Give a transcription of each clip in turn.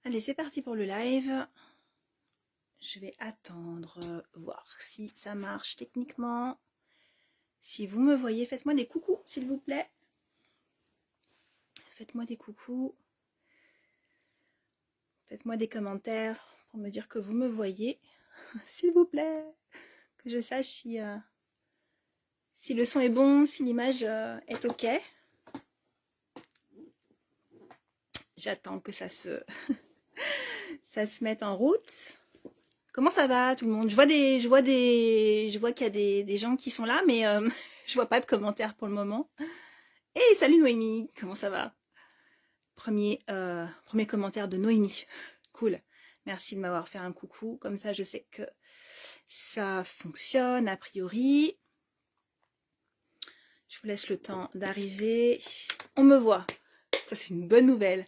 Allez, c'est parti pour le live. Je vais attendre, voir si ça marche techniquement. Si vous me voyez, faites-moi des coucous, s'il vous plaît. Faites-moi des coucous. Faites-moi des commentaires pour me dire que vous me voyez, s'il vous plaît. Que je sache si le son est bon, si l'image est OK. J'attends que ça se mette en route. Comment ça va tout le monde? Je vois qu'il y a des gens qui sont là, mais je vois pas de commentaires pour le moment. Hey, salut Noémie, comment ça va? Premier commentaire de Noémie. Cool. Merci de m'avoir fait un coucou. Comme ça, je sais que ça fonctionne a priori. Je vous laisse le temps d'arriver. On me voit. Ça, c'est une bonne nouvelle.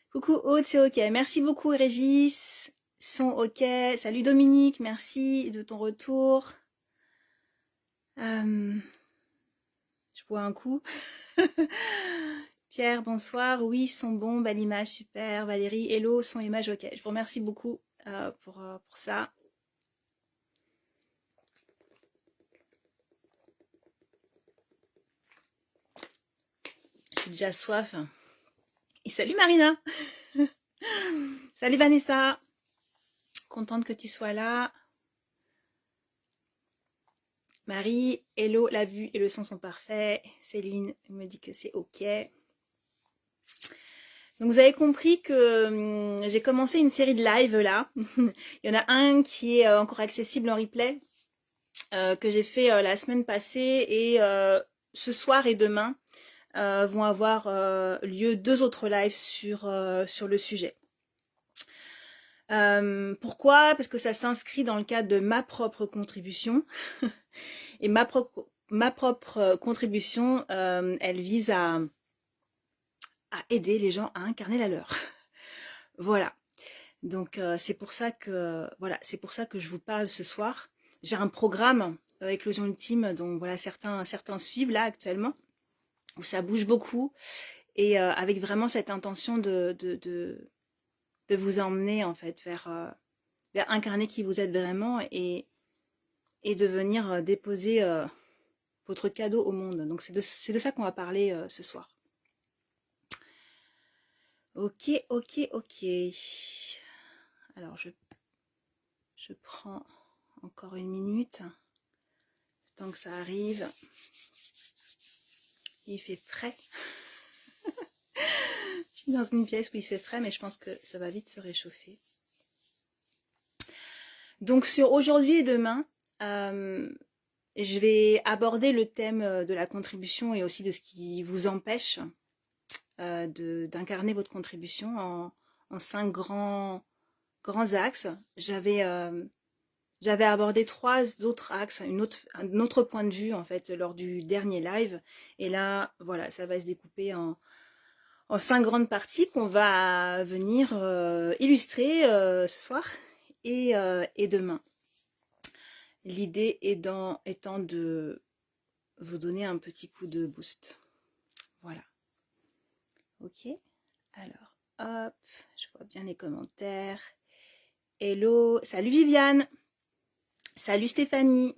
Coucou Aude, c'est OK. Merci beaucoup Régis. Son OK. Salut Dominique, merci de ton retour. Je bois un coup. Pierre, bonsoir. Oui, son bon, belle image, super. Valérie, hello, son image, OK. Je vous remercie beaucoup pour ça. J'ai déjà soif. Et salut Marina. Salut Vanessa. Contente que tu sois là. Marie, hello, la vue et le son sont parfaits. Céline me dit que c'est OK. Donc vous avez compris que j'ai commencé une série de live là. Il y en a un qui est encore accessible en replay, que j'ai fait la semaine passée, et ce soir et demain vont avoir lieu 2 autres lives sur le sujet. Pourquoi? Parce que ça s'inscrit dans le cadre de ma propre contribution. Et ma propre contribution, elle vise à aider les gens à incarner la leur. Voilà. Donc c'est pour ça que je vous parle ce soir. J'ai un programme Éclosion Ultime dont voilà certains suivent là actuellement, où ça bouge beaucoup, et avec vraiment cette intention de vous emmener en fait vers incarner qui vous êtes vraiment, et de venir déposer votre cadeau au monde. Donc c'est de ça qu'on va parler ce soir. Ok. Alors je prends encore une minute, tant que ça arrive. Il fait frais. Je suis dans une pièce où il fait frais, mais je pense que ça va vite se réchauffer. Donc sur aujourd'hui et demain, je vais aborder le thème de la contribution et aussi de ce qui vous empêche d'incarner votre contribution en 5 grands axes. J'avais abordé 3 autres axes, un autre point de vue en fait lors du dernier live, et là voilà, ça va se découper en 5 grandes parties qu'on va venir illustrer ce soir et demain. L'idée étant de vous donner un petit coup de boost. Voilà. Ok. Alors, hop, je vois bien les commentaires. Hello, salut Viviane. Salut Stéphanie.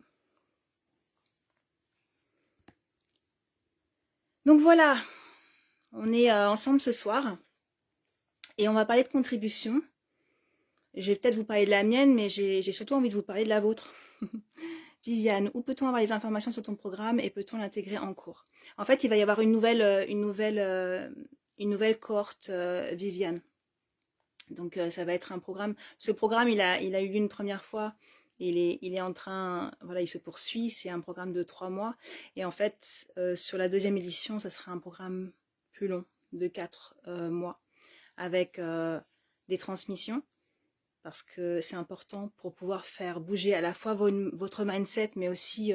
Donc voilà, on est ensemble ce soir et on va parler de contribution. Je vais peut-être vous parler de la mienne, mais j'ai surtout envie de vous parler de la vôtre. Viviane, où peut-on avoir les informations sur ton programme et peut-on l'intégrer en cours? En fait, il va y avoir une nouvelle cohorte Viviane. Donc ça va être un programme. Ce programme, il a eu lieu une première fois. Il est en train, voilà, il se poursuit. C'est un programme de 3 mois. Et en fait, sur la deuxième édition, ça sera un programme plus long, de 4 mois, avec des transmissions, parce que c'est important pour pouvoir faire bouger à la fois votre mindset, mais aussi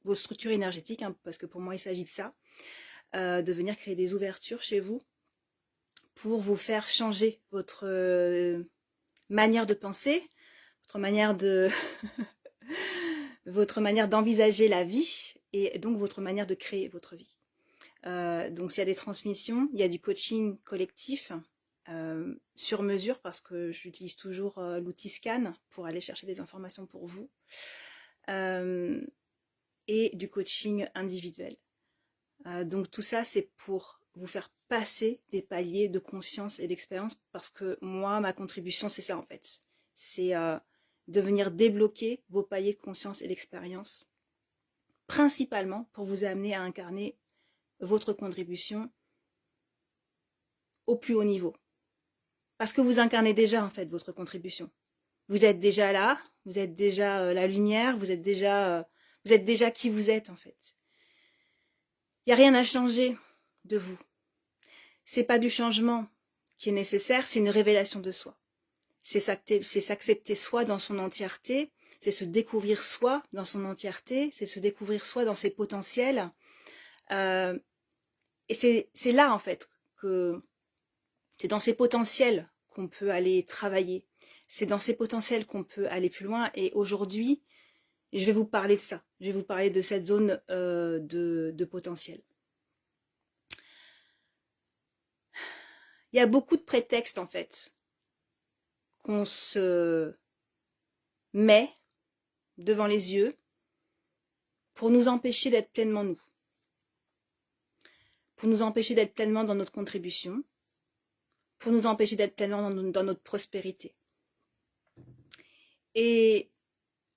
vos structures énergétiques, hein, parce que pour moi, il s'agit de ça, de venir créer des ouvertures chez vous pour vous faire changer votre manière de penser, votre manière d'envisager la vie, et donc votre manière de créer votre vie. Donc s'il y a des transmissions, il y a du coaching collectif sur mesure parce que j'utilise toujours l'outil Scan pour aller chercher des informations pour vous et du coaching individuel. Donc tout ça, c'est pour vous faire passer des paliers de conscience et d'expérience parce que moi, ma contribution, c'est ça en fait. C'est de venir débloquer vos paliers de conscience et d'expérience, principalement pour vous amener à incarner votre contribution au plus haut niveau. Parce que vous incarnez déjà en fait votre contribution. Vous êtes déjà là, vous êtes déjà la lumière, vous êtes déjà qui vous êtes en fait. Il n'y a rien à changer de vous. C'est pas du changement qui est nécessaire, c'est une révélation de soi. C'est s'accepter soi dans son entièreté, c'est se découvrir soi dans son entièreté, c'est se découvrir soi dans ses potentiels. Et c'est là en fait que c'est dans ces potentiels qu'on peut aller travailler. C'est dans ces potentiels qu'on peut aller plus loin. Et aujourd'hui, je vais vous parler de ça. Je vais vous parler de cette zone de potentiel. Il y a beaucoup de prétextes en fait qu'on se met devant les yeux pour nous empêcher d'être pleinement nous. Pour nous empêcher d'être pleinement dans notre contribution. Pour nous empêcher d'être pleinement dans notre prospérité. Et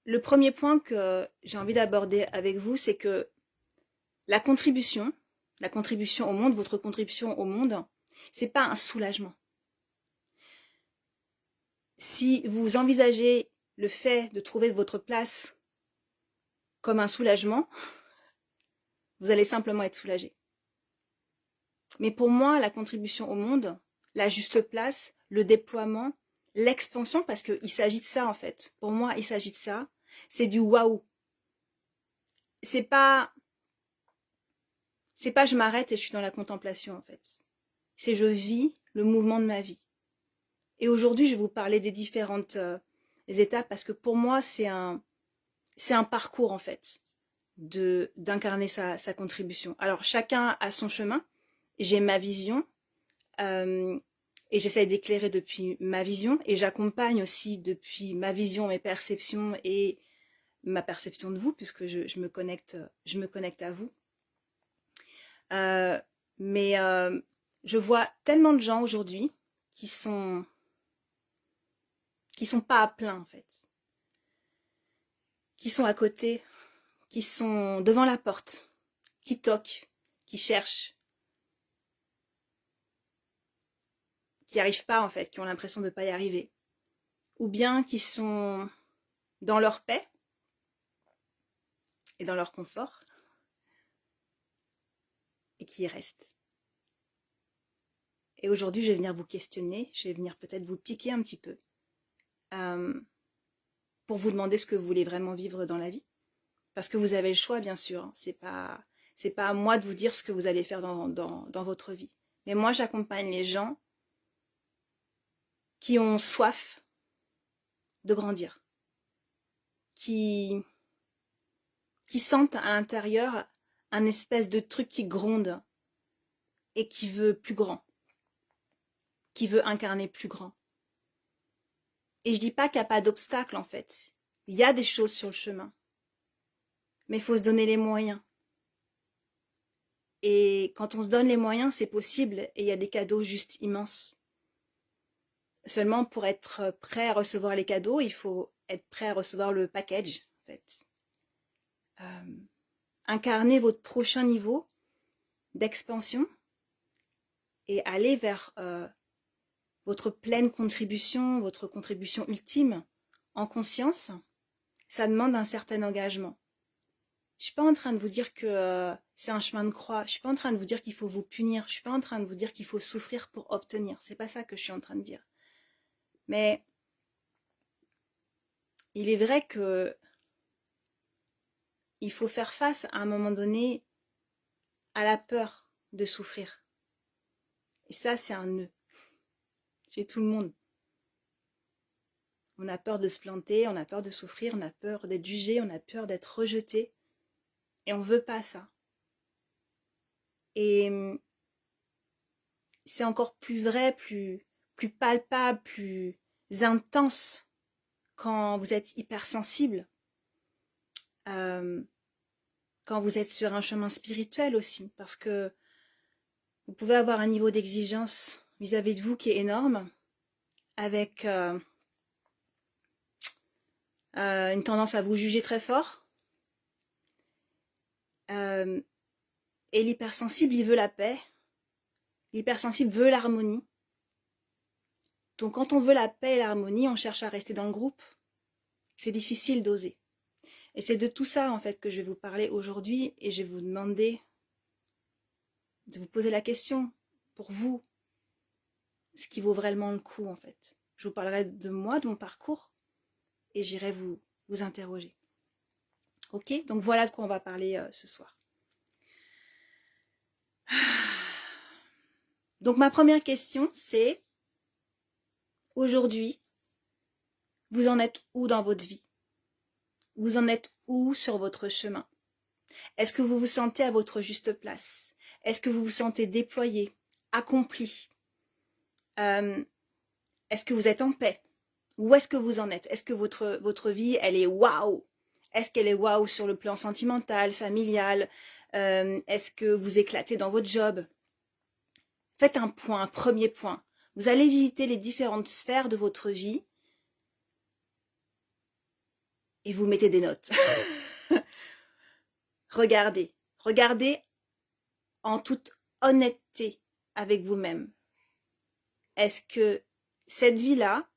le premier point que j'ai envie d'aborder avec vous, c'est que la contribution au monde, votre contribution au monde, c'est pas un soulagement. Si vous envisagez le fait de trouver votre place comme un soulagement, vous allez simplement être soulagé. Mais pour moi, la contribution au monde, la juste place, le déploiement, l'expansion, parce qu'il s'agit de ça en fait. Pour moi, il s'agit de ça. C'est du waouh. C'est pas je m'arrête et je suis dans la contemplation en fait. C'est je vis le mouvement de ma vie. Et aujourd'hui, je vais vous parler des différentes étapes parce que pour moi, c'est un parcours en fait d'incarner sa contribution. Alors chacun a son chemin. J'ai ma vision et j'essaie d'éclairer depuis ma vision et j'accompagne aussi depuis ma vision mes perceptions et ma perception de vous puisque je me connecte à vous. Mais je vois tellement de gens aujourd'hui qui sont pas à plein en fait, qui sont à côté, qui sont devant la porte, qui toquent, qui cherchent, qui n'y arrivent pas en fait, qui ont l'impression de ne pas y arriver, ou bien qui sont dans leur paix et dans leur confort et qui y restent. Et aujourd'hui, je vais venir vous questionner, je vais venir peut-être vous piquer un petit peu pour vous demander ce que vous voulez vraiment vivre dans la vie. Parce que vous avez le choix, bien sûr. Hein. C'est pas à moi de vous dire ce que vous allez faire dans votre vie. Mais moi, j'accompagne les gens qui ont soif de grandir, qui sentent à l'intérieur un espèce de truc qui gronde et qui veut plus grand, qui veut incarner plus grand. Et je dis pas qu'il n'y a pas d'obstacle en fait. Il y a des choses sur le chemin. Mais il faut se donner les moyens. Et quand on se donne les moyens, c'est possible et il y a des cadeaux juste immenses. Seulement, pour être prêt à recevoir les cadeaux, il faut être prêt à recevoir le package, en fait. Incarner votre prochain niveau d'expansion et aller vers votre pleine contribution, votre contribution ultime en conscience, ça demande un certain engagement. Je suis pas en train de vous dire que c'est un chemin de croix. Je suis pas en train de vous dire qu'il faut vous punir. Je suis pas en train de vous dire qu'il faut souffrir pour obtenir. C'est pas ça que je suis en train de dire. Mais il est vrai que il faut faire face à un moment donné à la peur de souffrir. Et ça, c'est un nœud chez tout le monde. On a peur de se planter, on a peur de souffrir, on a peur d'être jugé, on a peur d'être rejeté. Et on veut pas ça. Et c'est encore plus vrai, plus plus palpable, plus intense quand vous êtes hypersensible, quand vous êtes sur un chemin spirituel aussi, parce que vous pouvez avoir un niveau d'exigence vis-à-vis de vous qui est énorme, avec une tendance à vous juger très fort. Et l'hypersensible, il veut la paix. L'hypersensible veut l'harmonie. Donc quand on veut la paix et l'harmonie, on cherche à rester dans le groupe. C'est difficile d'oser. Et c'est de tout ça en fait que je vais vous parler aujourd'hui et je vais vous demander de vous poser la question pour vous, ce qui vaut vraiment le coup en fait. Je vous parlerai de moi, de mon parcours et j'irai vous interroger. Ok, donc voilà de quoi on va parler ce soir. Donc ma première question c'est, aujourd'hui, vous en êtes où dans votre vie? Vous en êtes où sur votre chemin? Est-ce que vous vous sentez à votre juste place? Est-ce que vous vous sentez déployé, accompli? Est-ce que vous êtes en paix? Où est-ce que vous en êtes? Est-ce que votre vie, elle est waouh? Est-ce qu'elle est waouh sur le plan sentimental, familial? Est-ce que vous éclatez dans votre job? Faites un point, un premier point. Vous allez visiter les différentes sphères de votre vie et vous mettez des notes. Regardez. Regardez en toute honnêteté avec vous-même. Est-ce que cette vie-là,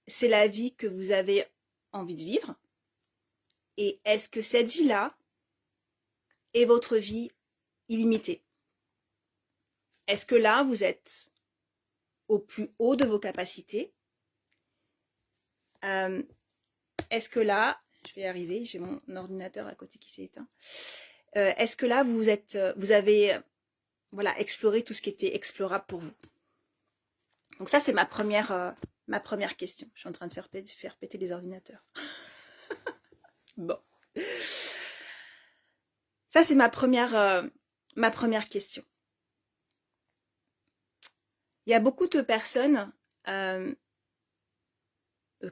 c'est la vie que vous avez envie de vivre? Et est-ce que cette vie-là est votre vie illimitée? Est-ce que là, vous êtes au plus haut de vos capacités? Est-ce que là, je vais y arriver, j'ai mon ordinateur à côté qui s'est éteint. Est-ce que là, vous avez voilà, exploré tout ce qui était explorable pour vous? Donc ça, c'est ma première question. Je suis en train de faire péter les ordinateurs. Bon. Ça, c'est ma première question. Il y a beaucoup de personnes que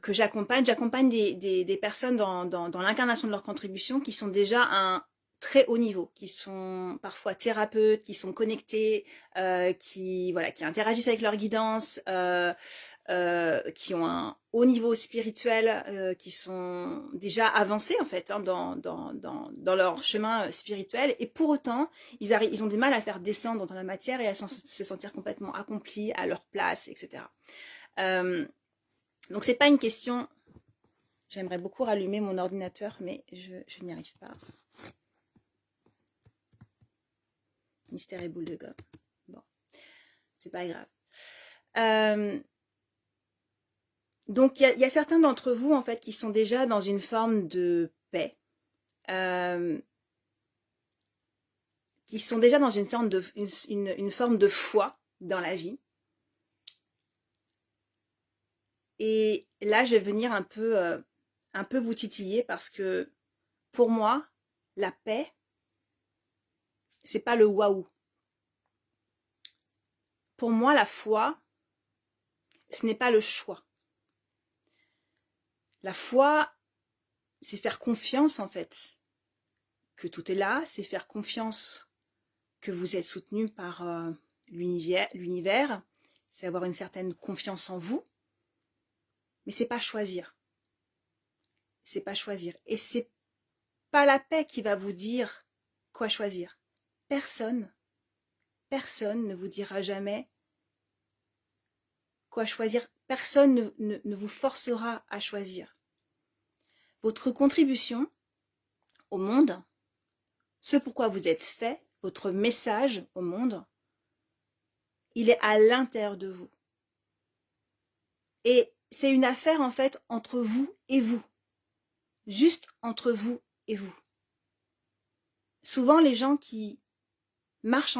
j'accompagne. J'accompagne des personnes dans l'incarnation de leur contribution qui sont déjà à un très haut niveau, qui sont parfois thérapeutes, qui sont connectés, qui interagissent avec leur guidance, qui ont un haut niveau spirituel, qui sont déjà avancés en fait dans leur chemin spirituel, et pour autant ils ont du mal à faire descendre dans la matière et à se sentir complètement accomplis, à leur place, etc. Donc c'est pas une question. J'aimerais beaucoup rallumer mon ordinateur, mais je n'y arrive pas. Mystère et boule de gomme. Bon, c'est pas grave. Donc il y a certains d'entre vous en fait qui sont déjà dans une forme de paix, qui sont déjà dans une forme de foi dans la vie. Et là, je vais venir un peu vous titiller parce que pour moi, la paix, c'est pas le waouh. Pour moi, la foi, ce n'est pas le choix. La foi, c'est faire confiance en fait que tout est là, c'est faire confiance que vous êtes soutenu par l'univers, c'est avoir une certaine confiance en vous, mais c'est pas choisir. C'est pas choisir. Et c'est pas la paix qui va vous dire quoi choisir. Personne ne vous dira jamais quoi choisir. Personne ne vous forcera à choisir. Votre contribution au monde, ce pourquoi vous êtes fait, votre message au monde, il est à l'intérieur de vous. Et c'est une affaire en fait entre vous et vous. Juste entre vous et vous. Souvent les gens qui marchent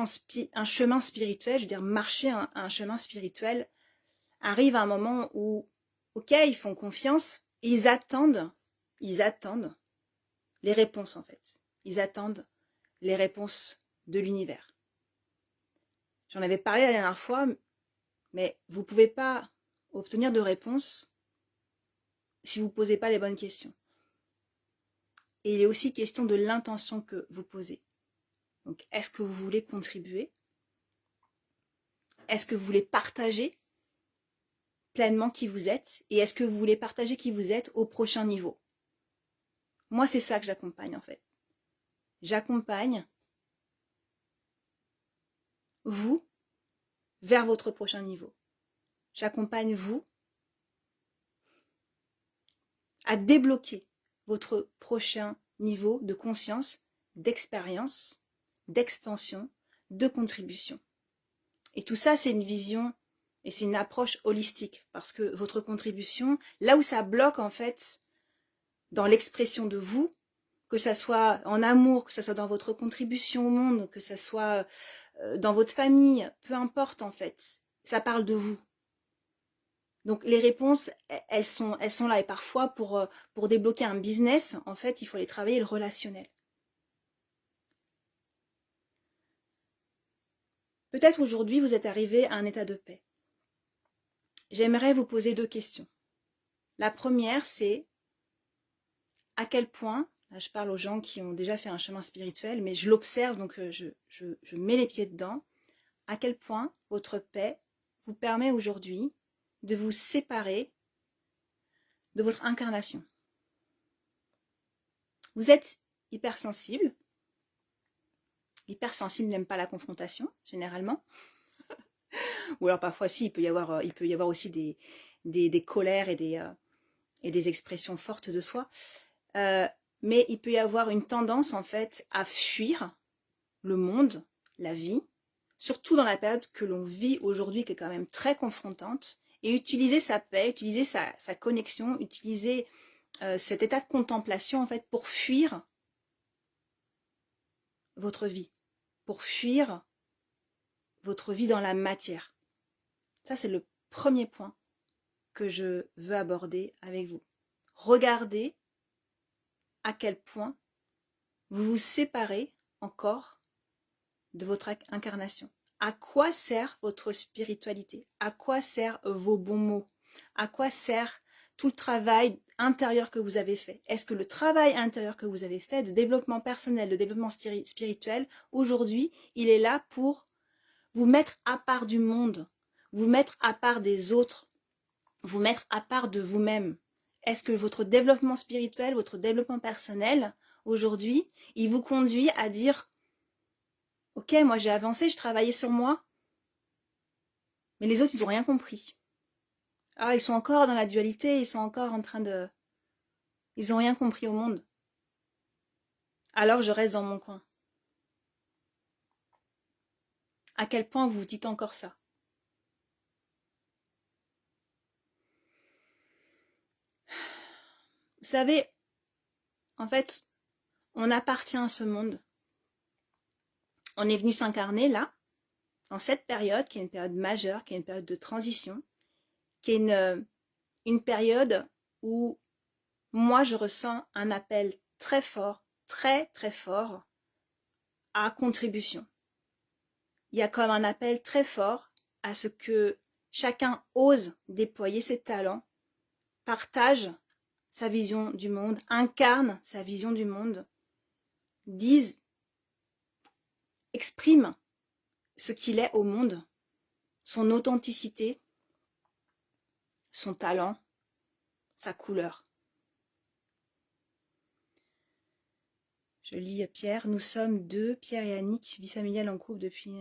un chemin spirituel, je veux dire marcher un chemin spirituel, arrivent à un moment où, ok, ils font confiance, et ils attendent les réponses en fait. Ils attendent les réponses de l'univers. J'en avais parlé la dernière fois, Mais vous ne pouvez pas obtenir de réponse si vous ne posez pas les bonnes questions. Et il est aussi question de l'intention que vous posez. Donc, est-ce que vous voulez contribuer? Est-ce que vous voulez partager pleinement qui vous êtes? Et est-ce que vous voulez partager qui vous êtes au prochain niveau? Moi, c'est ça que j'accompagne en fait. J'accompagne vous vers votre prochain niveau. J'accompagne vous à débloquer votre prochain niveau de conscience, d'expérience, d'expansion, de contribution. Et tout ça, c'est une vision et c'est une approche holistique parce que votre contribution, là où ça bloque en fait dans l'expression de vous, que ça soit en amour, que ça soit dans votre contribution au monde, que ça soit dans votre famille, peu importe en fait, ça parle de vous. Donc les réponses, elles sont là. Et parfois, pour débloquer un business, en fait, il faut aller travailler le relationnel. Peut-être aujourd'hui, vous êtes arrivé à un état de paix. J'aimerais vous poser 2 questions. La première, c'est à quel point, là je parle aux gens qui ont déjà fait un chemin spirituel, mais je l'observe, donc je mets les pieds dedans, à quel point votre paix vous permet aujourd'hui de vous séparer de votre incarnation. Vous êtes hypersensible. Hypersensible n'aime pas la confrontation, généralement. Ou alors parfois, si, il peut y avoir aussi des colères et des expressions fortes de soi. Mais il peut y avoir une tendance, en fait, à fuir le monde, la vie, surtout dans la période que l'on vit aujourd'hui, qui est quand même très confrontante, et utiliser sa paix, utiliser sa connexion, utiliser cet état de contemplation, en fait, pour fuir votre vie, pour fuir votre vie dans la matière. Ça, c'est le premier point que je veux aborder avec vous. Regardez à quel point vous vous séparez encore de votre incarnation. À quoi sert votre spiritualité? À quoi servent vos bons mots? À quoi sert tout le travail intérieur que vous avez fait? Est-ce que le travail intérieur que vous avez fait de développement personnel, de développement spirituel, aujourd'hui, il est là pour vous mettre à part du monde, vous mettre à part des autres, vous mettre à part de vous-même? Est-ce que votre développement spirituel, votre développement personnel, aujourd'hui, il vous conduit à dire « Ok, moi j'ai avancé, je travaillais sur moi, mais les autres, ils n'ont rien compris. Ah, ils sont encore dans la dualité, ils sont encore en train de... Ils n'ont rien compris au monde. Alors je reste dans mon coin. » À quel point vous vous dites encore ça? Vous savez, en fait, on appartient à ce monde. On est venu s'incarner là, dans cette période, qui est une période majeure, qui est une période de transition, qui est une période où moi je ressens un appel très fort, très très fort à contribution. Il y a comme un appel très fort à ce que chacun ose déployer ses talents, partage sa vision du monde, incarne sa vision du monde, dise, exprime ce qu'il est au monde, son authenticité, son talent, sa couleur. Je lis Pierre, nous sommes 2, Pierre et Annick, vie familiale en couple depuis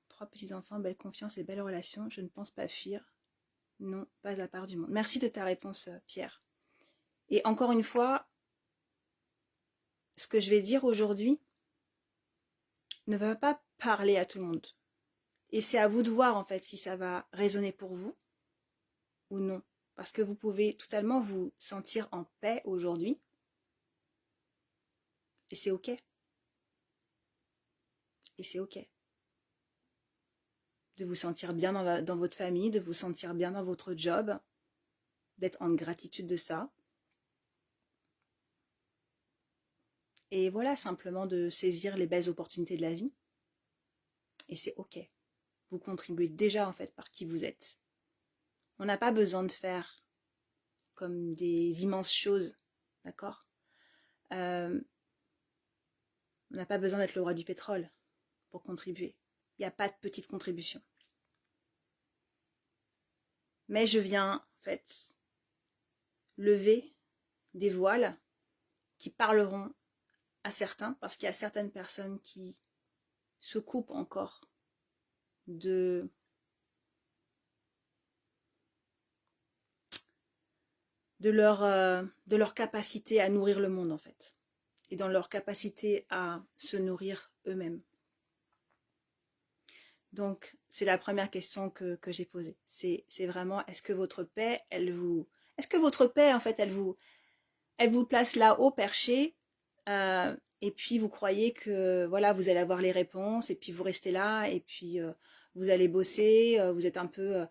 3 petits-enfants, belle confiance et belle relation, je ne pense pas fuir, non, pas à part du monde. Merci de ta réponse, Pierre. Et encore une fois, ce que je vais dire aujourd'hui ne va pas parler à tout le monde. Et c'est à vous de voir en fait si ça va résonner pour vous ou non. Parce que vous pouvez totalement vous sentir en paix aujourd'hui. Et c'est ok. Et c'est ok. De vous sentir bien dans votre famille, de vous sentir bien dans votre job, d'être en gratitude de ça. Et voilà, simplement de saisir les belles opportunités de la vie. Et c'est ok. Vous contribuez déjà en fait par qui vous êtes. On n'a pas besoin de faire comme des immenses choses, d'accord? On n'a pas besoin d'être le roi du pétrole pour contribuer. Il n'y a pas de petite contribution. Mais je viens, en fait, lever des voiles qui parleront à certains, parce qu'il y a certaines personnes qui se coupent encore de leur capacité à nourrir le monde, en fait, et dans leur capacité à se nourrir eux-mêmes. Donc, c'est la première question que j'ai posée. C'est vraiment, est-ce que votre paix, en fait, elle vous place là-haut, perché, et puis vous croyez que, voilà, vous allez avoir les réponses, et puis vous restez là, et puis vous allez bosser, vous êtes un peu,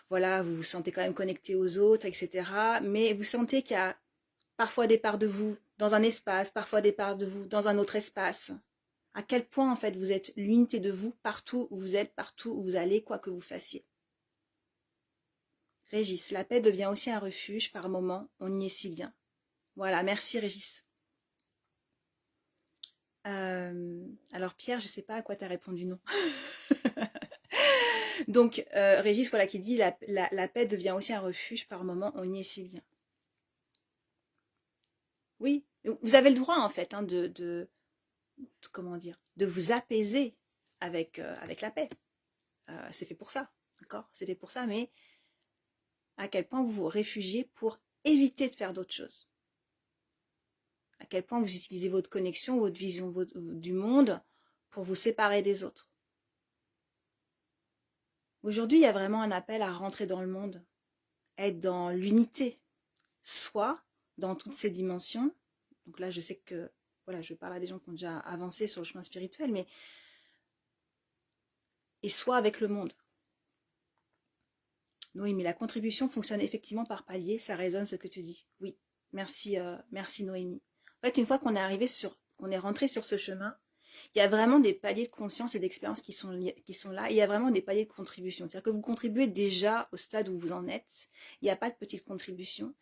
voilà, vous vous sentez quand même connecté aux autres, etc. Mais vous sentez qu'il y a parfois des parts de vous dans un espace, parfois des parts de vous dans un autre espace. À quel point, en fait, vous êtes l'unité de vous partout où vous êtes, partout où vous allez, quoi que vous fassiez. Régis, la paix devient aussi un refuge, par moments, on y est si bien. Voilà, merci Régis. Alors Pierre, je ne sais pas à quoi tu as répondu non. Donc, Régis, voilà, qui dit la paix devient aussi un refuge, par moments, on y est si bien. Oui, vous avez le droit, en fait, hein, comment dire, de vous apaiser avec la paix. C'est fait pour ça, d'accord? C'est fait pour ça, mais à quel point vous vous réfugiez pour éviter de faire d'autres choses. À quel point vous utilisez votre connexion, votre vision du monde pour vous séparer des autres. Aujourd'hui, il y a vraiment un appel à rentrer dans le monde, être dans l'unité, soit dans toutes ces dimensions. Donc là, je sais que, voilà, je parle à des gens qui ont déjà avancé sur le chemin spirituel, mais et soit avec le monde. Oui, mais la contribution fonctionne effectivement par palier, ça résonne ce que tu dis. Oui, merci, merci Noémie. En fait, une fois qu'on est rentré sur ce chemin, il y a vraiment des paliers de conscience et d'expérience qui sont là. Et il y a vraiment des paliers de contribution. C'est-à-dire que vous contribuez déjà au stade où vous en êtes. Il n'y a pas de petite contribution.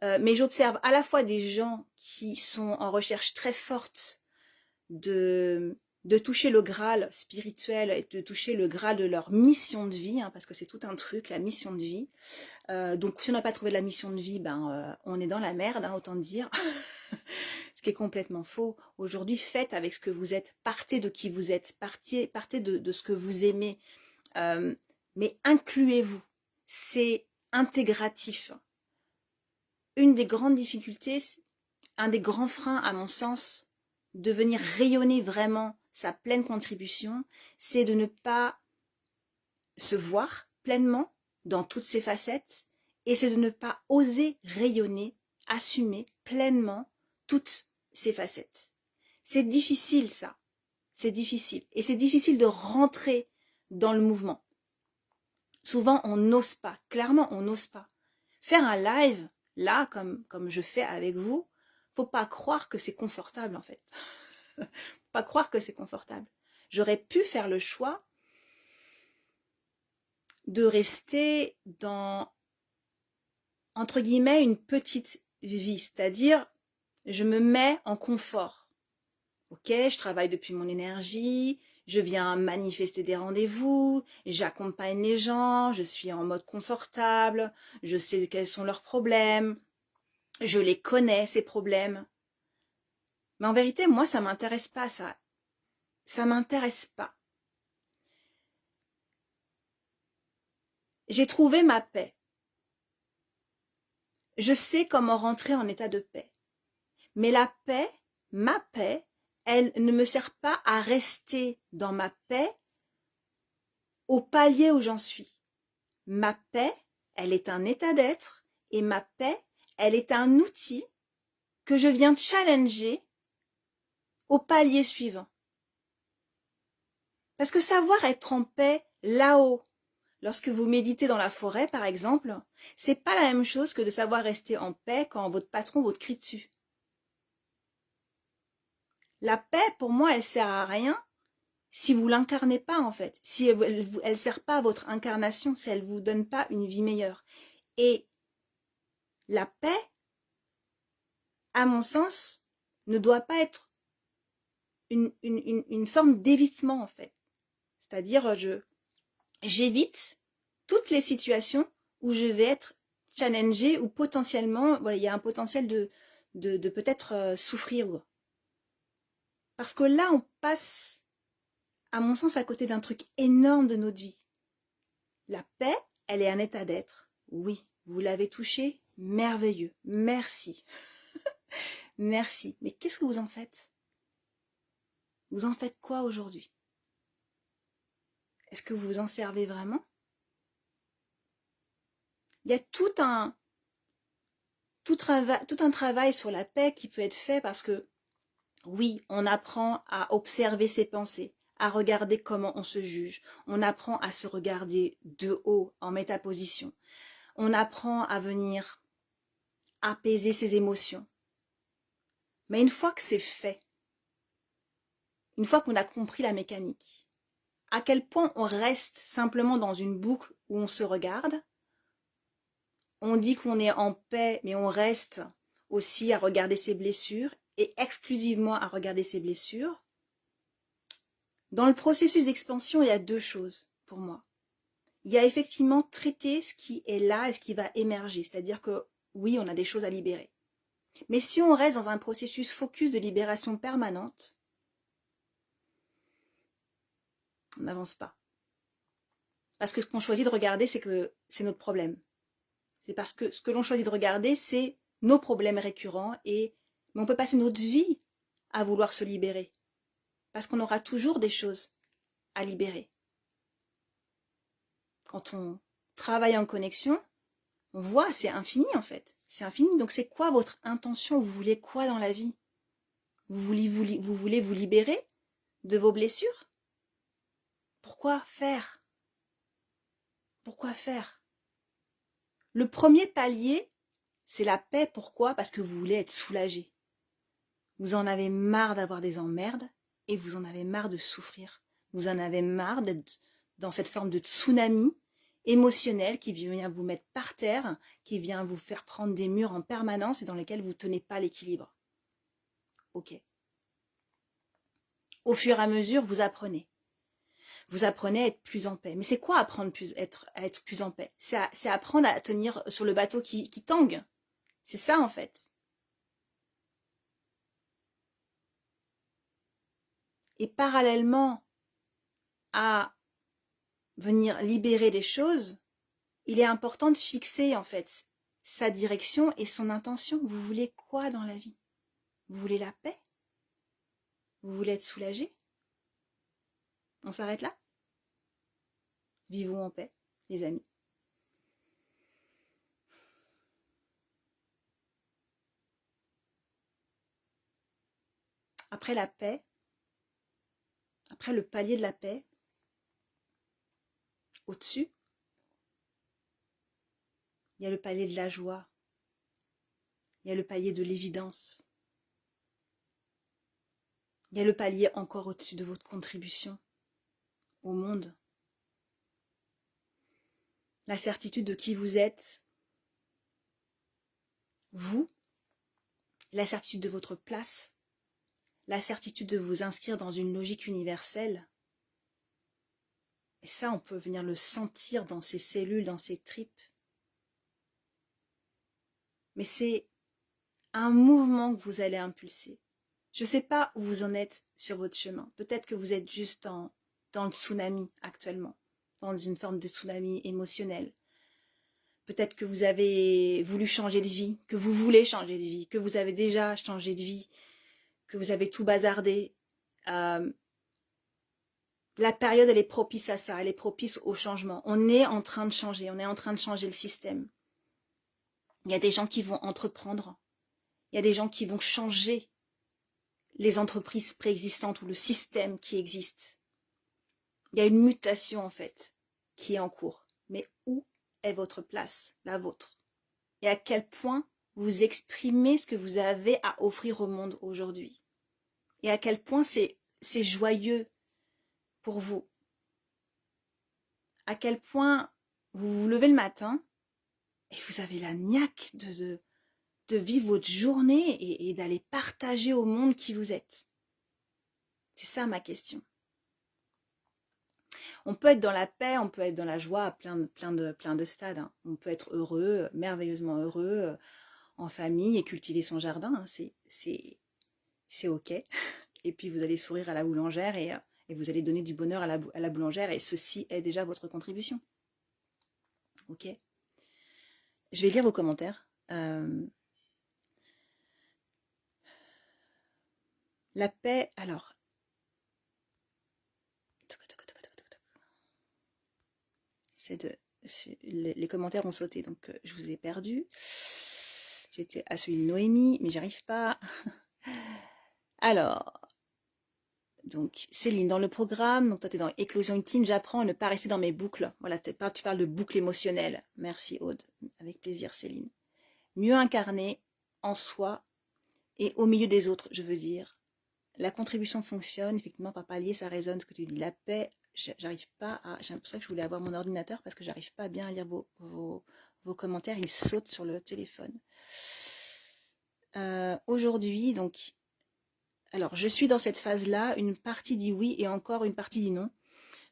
Mais j'observe à la fois des gens qui sont en recherche très forte de toucher le Graal spirituel et de toucher le Graal de leur mission de vie, hein, parce que c'est tout un truc, la mission de vie. Donc si on n'a pas trouvé la mission de vie, on est dans la merde, hein, autant dire. Ce qui est complètement faux. Aujourd'hui, faites avec ce que vous êtes, partez de qui vous êtes, partez de ce que vous aimez, mais incluez-vous. C'est intégratif. Une des grandes difficultés, un des grands freins à mon sens, de venir rayonner vraiment sa pleine contribution, c'est de ne pas se voir pleinement dans toutes ses facettes, et c'est de ne pas oser rayonner, assumer pleinement toutes ses facettes. C'est difficile ça, c'est difficile. Et c'est difficile de rentrer dans le mouvement. Souvent on n'ose pas, clairement on n'ose pas. Faire un live, là, comme je fais avec vous, faut pas croire que c'est confortable en fait. Pas croire que c'est confortable. J'aurais pu faire le choix de rester dans, entre guillemets, une petite vie, c'est-à-dire je me mets en confort. Ok, je travaille depuis mon énergie, je viens manifester des rendez-vous, j'accompagne les gens, je suis en mode confortable, je sais quels sont leurs problèmes, je les connais, ces problèmes. Mais en vérité, moi, ça m'intéresse pas, ça. Ça m'intéresse pas. J'ai trouvé ma paix. Je sais comment rentrer en état de paix. Mais la paix, ma paix, elle ne me sert pas à rester dans ma paix au palier où j'en suis. Ma paix, elle est un état d'être et ma paix, elle est un outil que je viens challenger au palier suivant. Parce que savoir être en paix là-haut, lorsque vous méditez dans la forêt par exemple, c'est pas la même chose que de savoir rester en paix quand votre patron vous crie dessus. La paix, pour moi, elle sert à rien si vous l'incarnez pas en fait, si elle sert pas à votre incarnation, si elle vous donne pas une vie meilleure. Et la paix, à mon sens, ne doit pas être une forme d'évitement en fait. C'est-à-dire, j'évite toutes les situations où je vais être challengée ou potentiellement, voilà, il y a un potentiel de peut-être souffrir. Parce que là, on passe, à mon sens, à côté d'un truc énorme de notre vie. La paix, elle est un état d'être. Oui, vous l'avez touché, merveilleux. Merci. Merci. Mais qu'est-ce que vous en faites? Vous en faites quoi aujourd'hui? Est-ce que vous vous en servez vraiment? Il y a tout un travail sur la paix qui peut être fait parce que, oui, on apprend à observer ses pensées, à regarder comment on se juge. On apprend à se regarder de haut, en métaposition. On apprend à venir apaiser ses émotions. Mais une fois que c'est fait, une fois qu'on a compris la mécanique, à quel point on reste simplement dans une boucle où on se regarde, on dit qu'on est en paix, mais on reste aussi à regarder ses blessures et exclusivement à regarder ses blessures. Dans le processus d'expansion, il y a deux choses pour moi. Il y a effectivement traiter ce qui est là et ce qui va émerger, c'est-à-dire que oui, on a des choses à libérer. Mais si on reste dans un processus focus de libération permanente, on n'avance pas. Parce que ce qu'on choisit de regarder, c'est que c'est notre problème. C'est parce que ce que l'on choisit de regarder, c'est nos problèmes récurrents mais on peut passer notre vie à vouloir se libérer. Parce qu'on aura toujours des choses à libérer. Quand on travaille en connexion, on voit, c'est infini en fait. C'est infini. Donc c'est quoi votre intention? Vous voulez quoi dans la vie? Vous voulez vous libérer de vos blessures? Pourquoi faire? Pourquoi faire? Le premier palier, c'est la paix. Pourquoi? Parce que vous voulez être soulagé. Vous en avez marre d'avoir des emmerdes et vous en avez marre de souffrir. Vous en avez marre d'être dans cette forme de tsunami émotionnel qui vient vous mettre par terre, qui vient vous faire prendre des murs en permanence et dans lesquels vous ne tenez pas l'équilibre. Ok. Au fur et à mesure, vous apprenez. Vous apprenez à être plus en paix. Mais c'est quoi apprendre à être plus en paix? C'est apprendre à tenir sur le bateau qui tangue. C'est ça en fait. Et parallèlement à venir libérer des choses, il est important de fixer en fait sa direction et son intention. Vous voulez quoi dans la vie? Vous voulez la paix? Vous voulez être soulagé? On s'arrête là? Vivons en paix, les amis. Après la paix, après le palier de la paix, au-dessus, il y a le palier de la joie. Il y a le palier de l'évidence. Il y a le palier encore au-dessus de votre contribution au monde. La certitude de qui vous êtes, vous, la certitude de votre place, la certitude de vous inscrire dans une logique universelle. Et ça, on peut venir le sentir dans ses cellules, dans ses tripes. Mais c'est un mouvement que vous allez impulser. Je ne sais pas où vous en êtes sur votre chemin. Peut-être que vous êtes juste dans le tsunami actuellement, dans une forme de tsunami émotionnel. Peut-être que vous avez voulu changer de vie, que vous voulez changer de vie, que vous avez déjà changé de vie, que vous avez tout bazardé. La période, elle est propice à ça, elle est propice au changement. On est en train de changer, on est en train de changer le système. Il y a des gens qui vont entreprendre, il y a des gens qui vont changer les entreprises préexistantes ou le système qui existe. Il y a une mutation en fait qui est en cours. Mais où est votre place, la vôtre? Et à quel point vous exprimez ce que vous avez à offrir au monde aujourd'hui? Et à quel point c'est joyeux pour vous. À quel point vous vous levez le matin et vous avez la niaque de vivre votre journée et d'aller partager au monde qui vous êtes. C'est ça ma question. On peut être dans la paix, on peut être dans la joie à plein de stades. Hein. On peut être heureux, merveilleusement heureux, en famille et cultiver son jardin. Hein. C'est ok. Et puis vous allez sourire à la boulangère et vous allez donner du bonheur à la boulangère et ceci est déjà votre contribution. Ok. Je vais lire vos commentaires. La paix, alors. Les commentaires ont sauté, donc je vous ai perdu. J'étais à celui de Noémie, mais j'arrive pas. Alors, donc Céline, dans le programme, donc toi tu es dans Éclosion Ultime, j'apprends à ne pas rester dans mes boucles. Voilà, tu parles de boucle émotionnelle. Merci Aude, avec plaisir Céline. Mieux incarner en soi et au milieu des autres, je veux dire. La contribution fonctionne, effectivement, par palier, ça résonne ce que tu dis. La paix, j'arrive pas à... C'est pour ça que je voulais avoir mon ordinateur, parce que j'arrive pas bien à lire vos commentaires, ils sautent sur le téléphone. Aujourd'hui, donc... Alors, je suis dans cette phase-là, une partie dit oui et encore une partie dit non.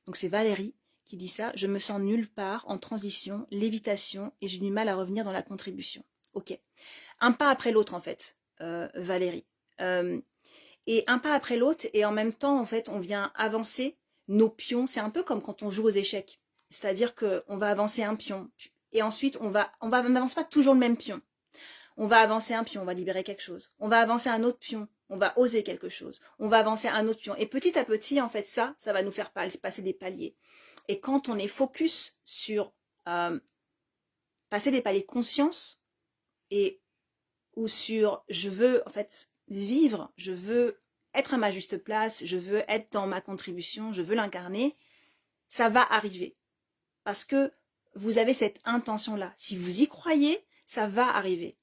Donc c'est Valérie qui dit ça. Je me sens nulle part, en transition, lévitation, et j'ai du mal à revenir dans la contribution. Ok. Un pas après l'autre, en fait, Valérie. Et un pas après l'autre, et en même temps, en fait, on vient avancer nos pions. C'est un peu comme quand on joue aux échecs. C'est-à-dire qu'on va avancer un pion, et ensuite, on n'avance pas toujours le même pion. On va avancer un pion, on va libérer quelque chose. On va avancer un autre pion, on va oser quelque chose. On va avancer un autre pion. Et petit à petit, en fait, ça va nous faire passer des paliers. Et quand on est focus sur passer des paliers de conscience, ou sur je veux, en fait, vivre, je veux être à ma juste place, je veux être dans ma contribution, je veux l'incarner, ça va arriver. Parce que vous avez cette intention-là. Si vous y croyez, ça va arriver.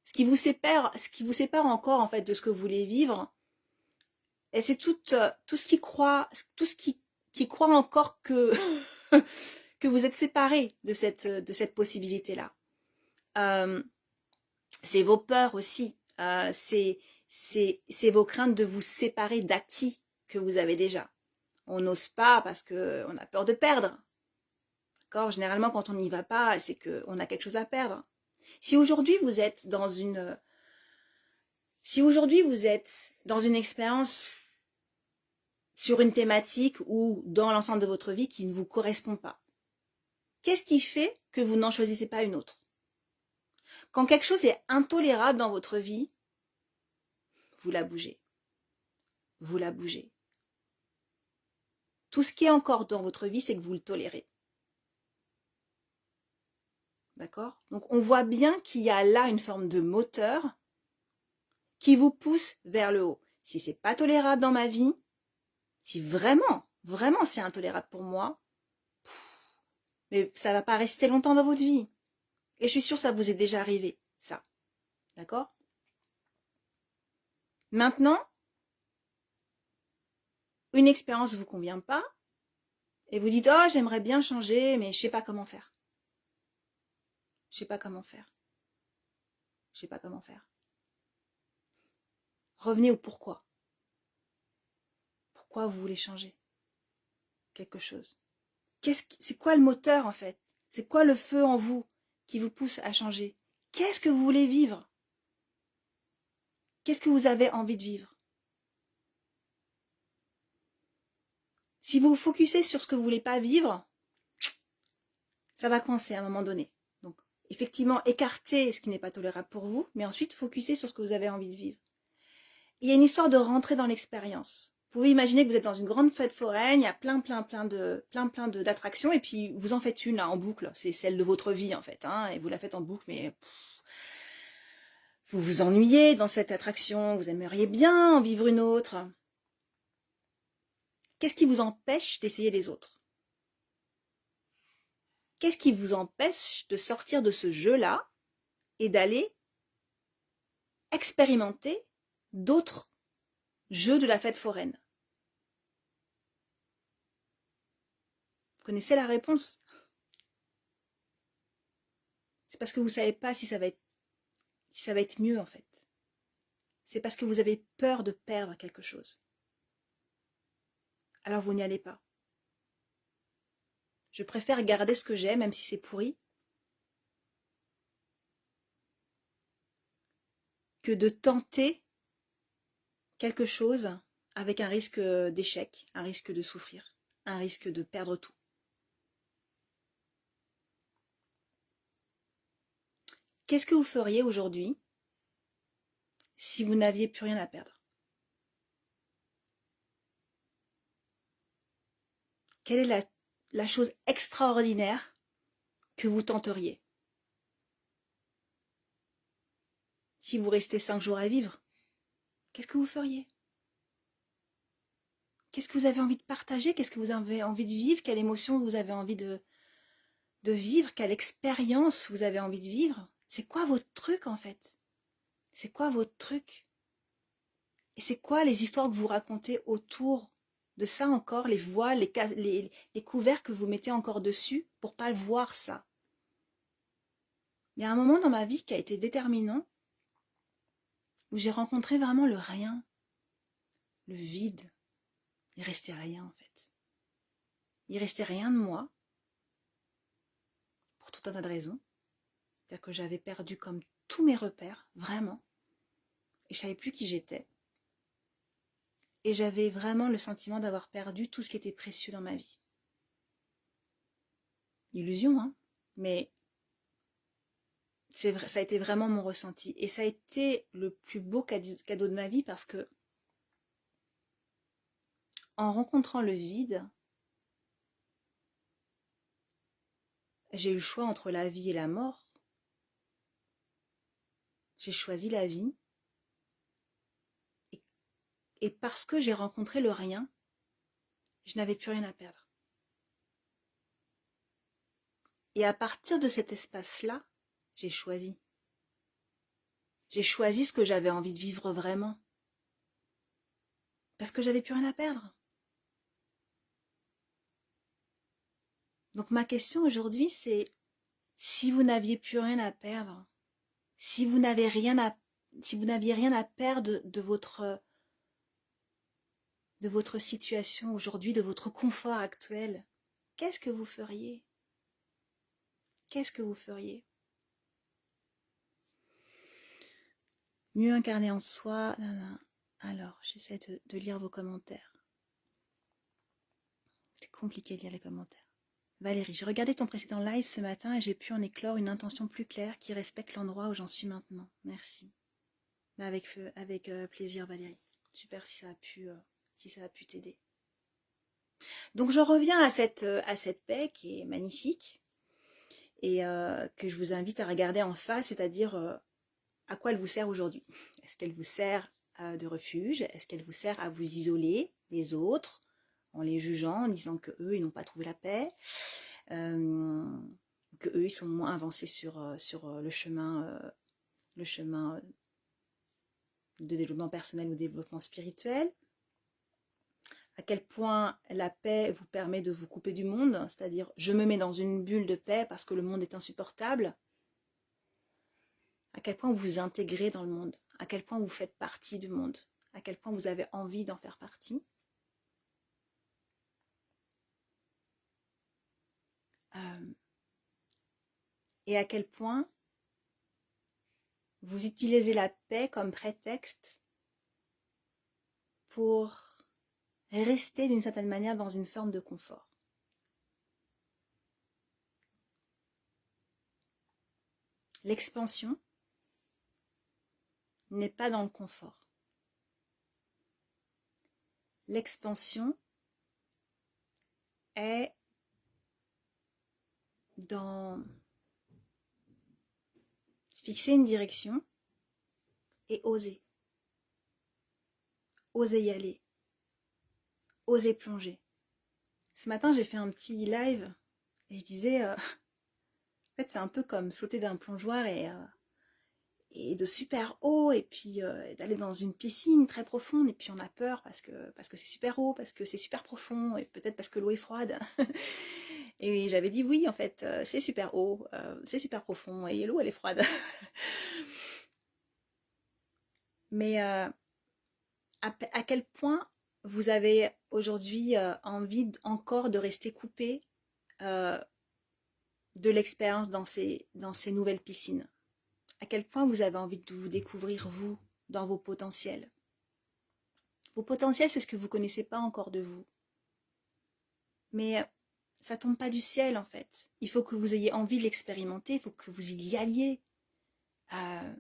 Ce qui vous sépare encore en fait de ce que vous voulez vivre, et c'est tout ce qui croit encore que que vous êtes séparés de cette possibilité-là. C'est vos peurs aussi, c'est vos craintes de vous séparer d'acquis que vous avez déjà. On n'ose pas parce qu'on a peur de perdre. D'accord ? Généralement, quand on n'y va pas, c'est qu'on a quelque chose à perdre. Si aujourd'hui vous êtes dans une expérience sur une thématique ou dans l'ensemble de votre vie qui ne vous correspond pas, qu'est-ce qui fait que vous n'en choisissez pas une autre ? Quand quelque chose est intolérable dans votre vie, vous la bougez. Vous la bougez. Tout ce qui est encore dans votre vie, c'est que vous le tolérez. D'accord ? Donc on voit bien qu'il y a là une forme de moteur qui vous pousse vers le haut. Si c'est pas tolérable dans ma vie, si vraiment c'est intolérable pour moi, mais ça va pas rester longtemps dans votre vie. Et je suis sûre que ça vous est déjà arrivé, ça. D'accord ? Maintenant, une expérience ne vous convient pas, et vous dites « Oh, j'aimerais bien changer, mais je sais pas comment faire. Je sais pas comment faire. Je sais pas comment faire. » Revenez au pourquoi. Pourquoi vous voulez changer quelque chose ? C'est quoi le moteur en fait ? C'est quoi le feu en vous qui vous pousse à changer ? Qu'est-ce que vous voulez vivre ? Qu'est-ce que vous avez envie de vivre ? Si vous vous focussez sur ce que vous ne voulez pas vivre, ça va coincer à un moment donné. Donc, effectivement, écartez ce qui n'est pas tolérable pour vous, mais ensuite, focussez sur ce que vous avez envie de vivre. Il y a une histoire de rentrer dans l'expérience. Vous pouvez imaginer que vous êtes dans une grande fête foraine, il y a plein d'attractions, et puis vous en faites une là, en boucle. C'est celle de votre vie, en fait, hein, et vous la faites en boucle, mais vous vous ennuyez dans cette attraction, vous aimeriez bien en vivre une autre. Qu'est-ce qui vous empêche d'essayer les autres ? Qu'est-ce qui vous empêche de sortir de ce jeu-là et d'aller expérimenter d'autres jeux de la fête foraine ? connaissez la réponse. C'est parce que vous ne savez pas si ça va être mieux en fait. C'est parce que vous avez peur de perdre quelque chose. Alors vous n'y allez pas. Je préfère garder ce que j'ai, même si c'est pourri, que de tenter quelque chose avec un risque d'échec, un risque de souffrir, un risque de perdre tout. Qu'est-ce que vous feriez aujourd'hui si vous n'aviez plus rien à perdre? Quelle est la chose extraordinaire que vous tenteriez? Si vous restez 5 jours à vivre, qu'est-ce que vous feriez? Qu'est-ce que vous avez envie de partager? Qu'est-ce que vous avez envie de vivre? Quelle émotion vous avez envie de vivre? Quelle expérience vous avez envie de vivre? C'est quoi votre truc en fait? C'est quoi votre truc? Et c'est quoi les histoires que vous racontez autour de ça encore, les voiles, les couverts que vous mettez encore dessus pour pas voir ça? Il y a un moment dans ma vie qui a été déterminant, où j'ai rencontré vraiment le rien, le vide. Il restait rien en fait. Il restait rien de moi, pour tout un tas de raisons. C'est-à-dire que j'avais perdu comme tous mes repères, vraiment. Et je savais plus qui j'étais. Et j'avais vraiment le sentiment d'avoir perdu tout ce qui était précieux dans ma vie. Illusion, hein, mais c'est vrai, ça a été vraiment mon ressenti. Et ça a été le plus beau cadeau de ma vie parce que en rencontrant le vide, j'ai eu le choix entre la vie et la mort. J'ai choisi la vie. Et parce que j'ai rencontré le rien, je n'avais plus rien à perdre. Et à partir de cet espace-là, j'ai choisi. J'ai choisi ce que j'avais envie de vivre vraiment. Parce que j'avais plus rien à perdre. Donc ma question aujourd'hui, c'est si vous n'aviez plus rien à perdre, si vous n'aviez rien à perdre de votre situation aujourd'hui, de votre confort actuel, qu'est-ce que vous feriez? Qu'est-ce que vous feriez? Mieux incarner en soi. Alors, j'essaie de lire vos commentaires. C'est compliqué de lire les commentaires. Valérie, j'ai regardé ton précédent live ce matin et j'ai pu en éclore une intention plus claire qui respecte l'endroit où j'en suis maintenant. Merci. Mais avec plaisir, Valérie. Super si ça a pu t'aider. Donc je reviens à cette paix qui est magnifique et que je vous invite à regarder en face, c'est-à-dire à quoi elle vous sert aujourd'hui. Est-ce qu'elle vous sert de refuge? Est-ce qu'elle vous sert à vous isoler des autres en les jugeant, en disant que eux ils n'ont pas trouvé la paix, que eux ils sont moins avancés sur le chemin de développement personnel ou développement spirituel? À quel point la paix vous permet de vous couper du monde, c'est-à-dire je me mets dans une bulle de paix parce que le monde est insupportable? À quel point vous vous intégrez dans le monde? À quel point vous faites partie du monde? À quel point vous avez envie d'en faire partie? Et à quel point vous utilisez la paix comme prétexte pour rester d'une certaine manière dans une forme de confort. L'expansion n'est pas dans le confort. L'expansion est dans fixer une direction et oser. Oser y aller. Oser plonger. Ce matin, j'ai fait un petit live et je disais, en fait, c'est un peu comme sauter d'un plongeoir et de super haut et puis d'aller dans une piscine très profonde et puis on a peur parce que c'est super haut, parce que c'est super profond et peut-être parce que l'eau est froide. Et j'avais dit oui, en fait, c'est super haut, c'est super profond, et l'eau, elle est froide. Mais à quel point vous avez aujourd'hui envie encore de rester coupé euh, de l'expérience dans ces nouvelles piscines? À quel point vous avez envie de vous découvrir, vous, dans vos potentiels? Vos potentiels, c'est ce que vous ne connaissez pas encore de vous. Mais ça tombe pas du ciel, en fait. Il faut que vous ayez envie de l'expérimenter, il faut que vous y alliez. Euh,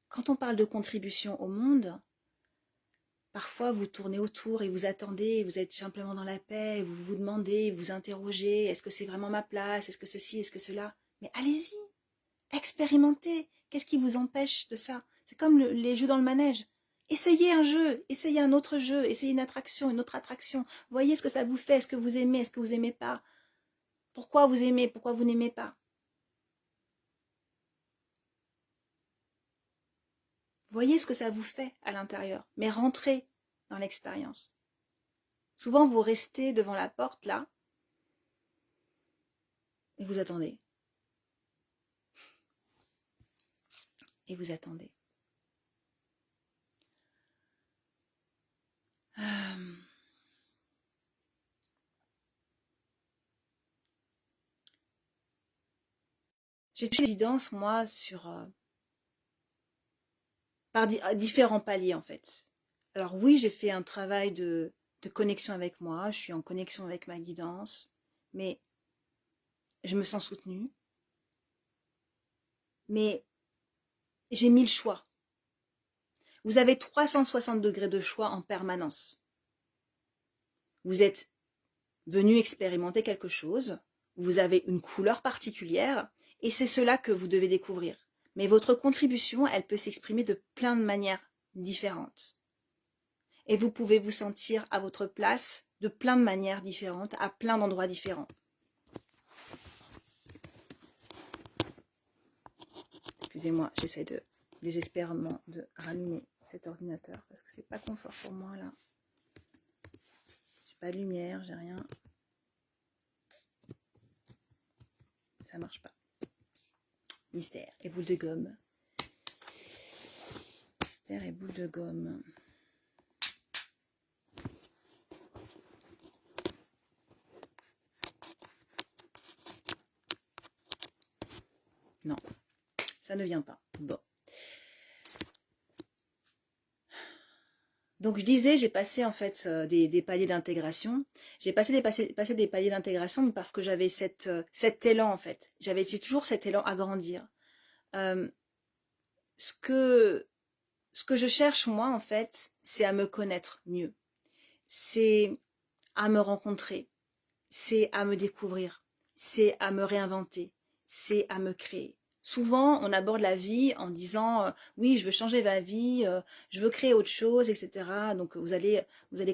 Quand on parle de contribution au monde, parfois vous tournez autour et vous attendez, vous êtes simplement dans la paix, vous vous demandez, vous interrogez, est-ce que c'est vraiment ma place, est-ce que ceci, est-ce que cela? Mais allez-y, expérimentez. Qu'est-ce qui vous empêche de ça? C'est comme les jeux dans le manège. Essayez un jeu, essayez un autre jeu, essayez une autre attraction. Voyez ce que ça vous fait, est-ce que vous aimez, est-ce que vous n'aimez pas? Pourquoi vous aimez, pourquoi vous n'aimez pas? Voyez ce que ça vous fait à l'intérieur, mais rentrez dans l'expérience. Souvent, vous restez devant la porte, là, et vous attendez. Et vous attendez. Euh, J'ai touché l'évidence, moi, sur différents paliers, en fait. Alors oui, j'ai fait un travail de connexion avec moi, je suis en connexion avec ma guidance, mais je me sens soutenue. Mais j'ai 1000 choix. Vous avez 360 degrés de choix en permanence. Vous êtes venu expérimenter quelque chose, vous avez une couleur particulière, et c'est cela que vous devez découvrir. Mais votre contribution, elle peut s'exprimer de plein de manières différentes. Et vous pouvez vous sentir à votre place de plein de manières différentes, à plein d'endroits différents. Excusez-moi, j'essaie désespérément de rallumer cet ordinateur parce que c'est pas confort pour moi là. J'ai pas de lumière, j'ai rien. Ça marche pas. Mystère et boule de gomme. Mystère et boule de gomme. Non, ça ne vient pas. Bon. Donc je disais, j'ai passé en fait des paliers d'intégration. J'ai passé des paliers d'intégration parce que j'avais cet élan en fait. J'ai toujours cet élan à grandir. Euh, ce que je cherche moi en fait, c'est à me connaître mieux. C'est à me rencontrer. C'est à me découvrir. C'est à me réinventer. C'est à me créer. Souvent, on aborde la vie en disant oui, je veux changer ma vie, je veux créer autre chose, etc. Donc vous allez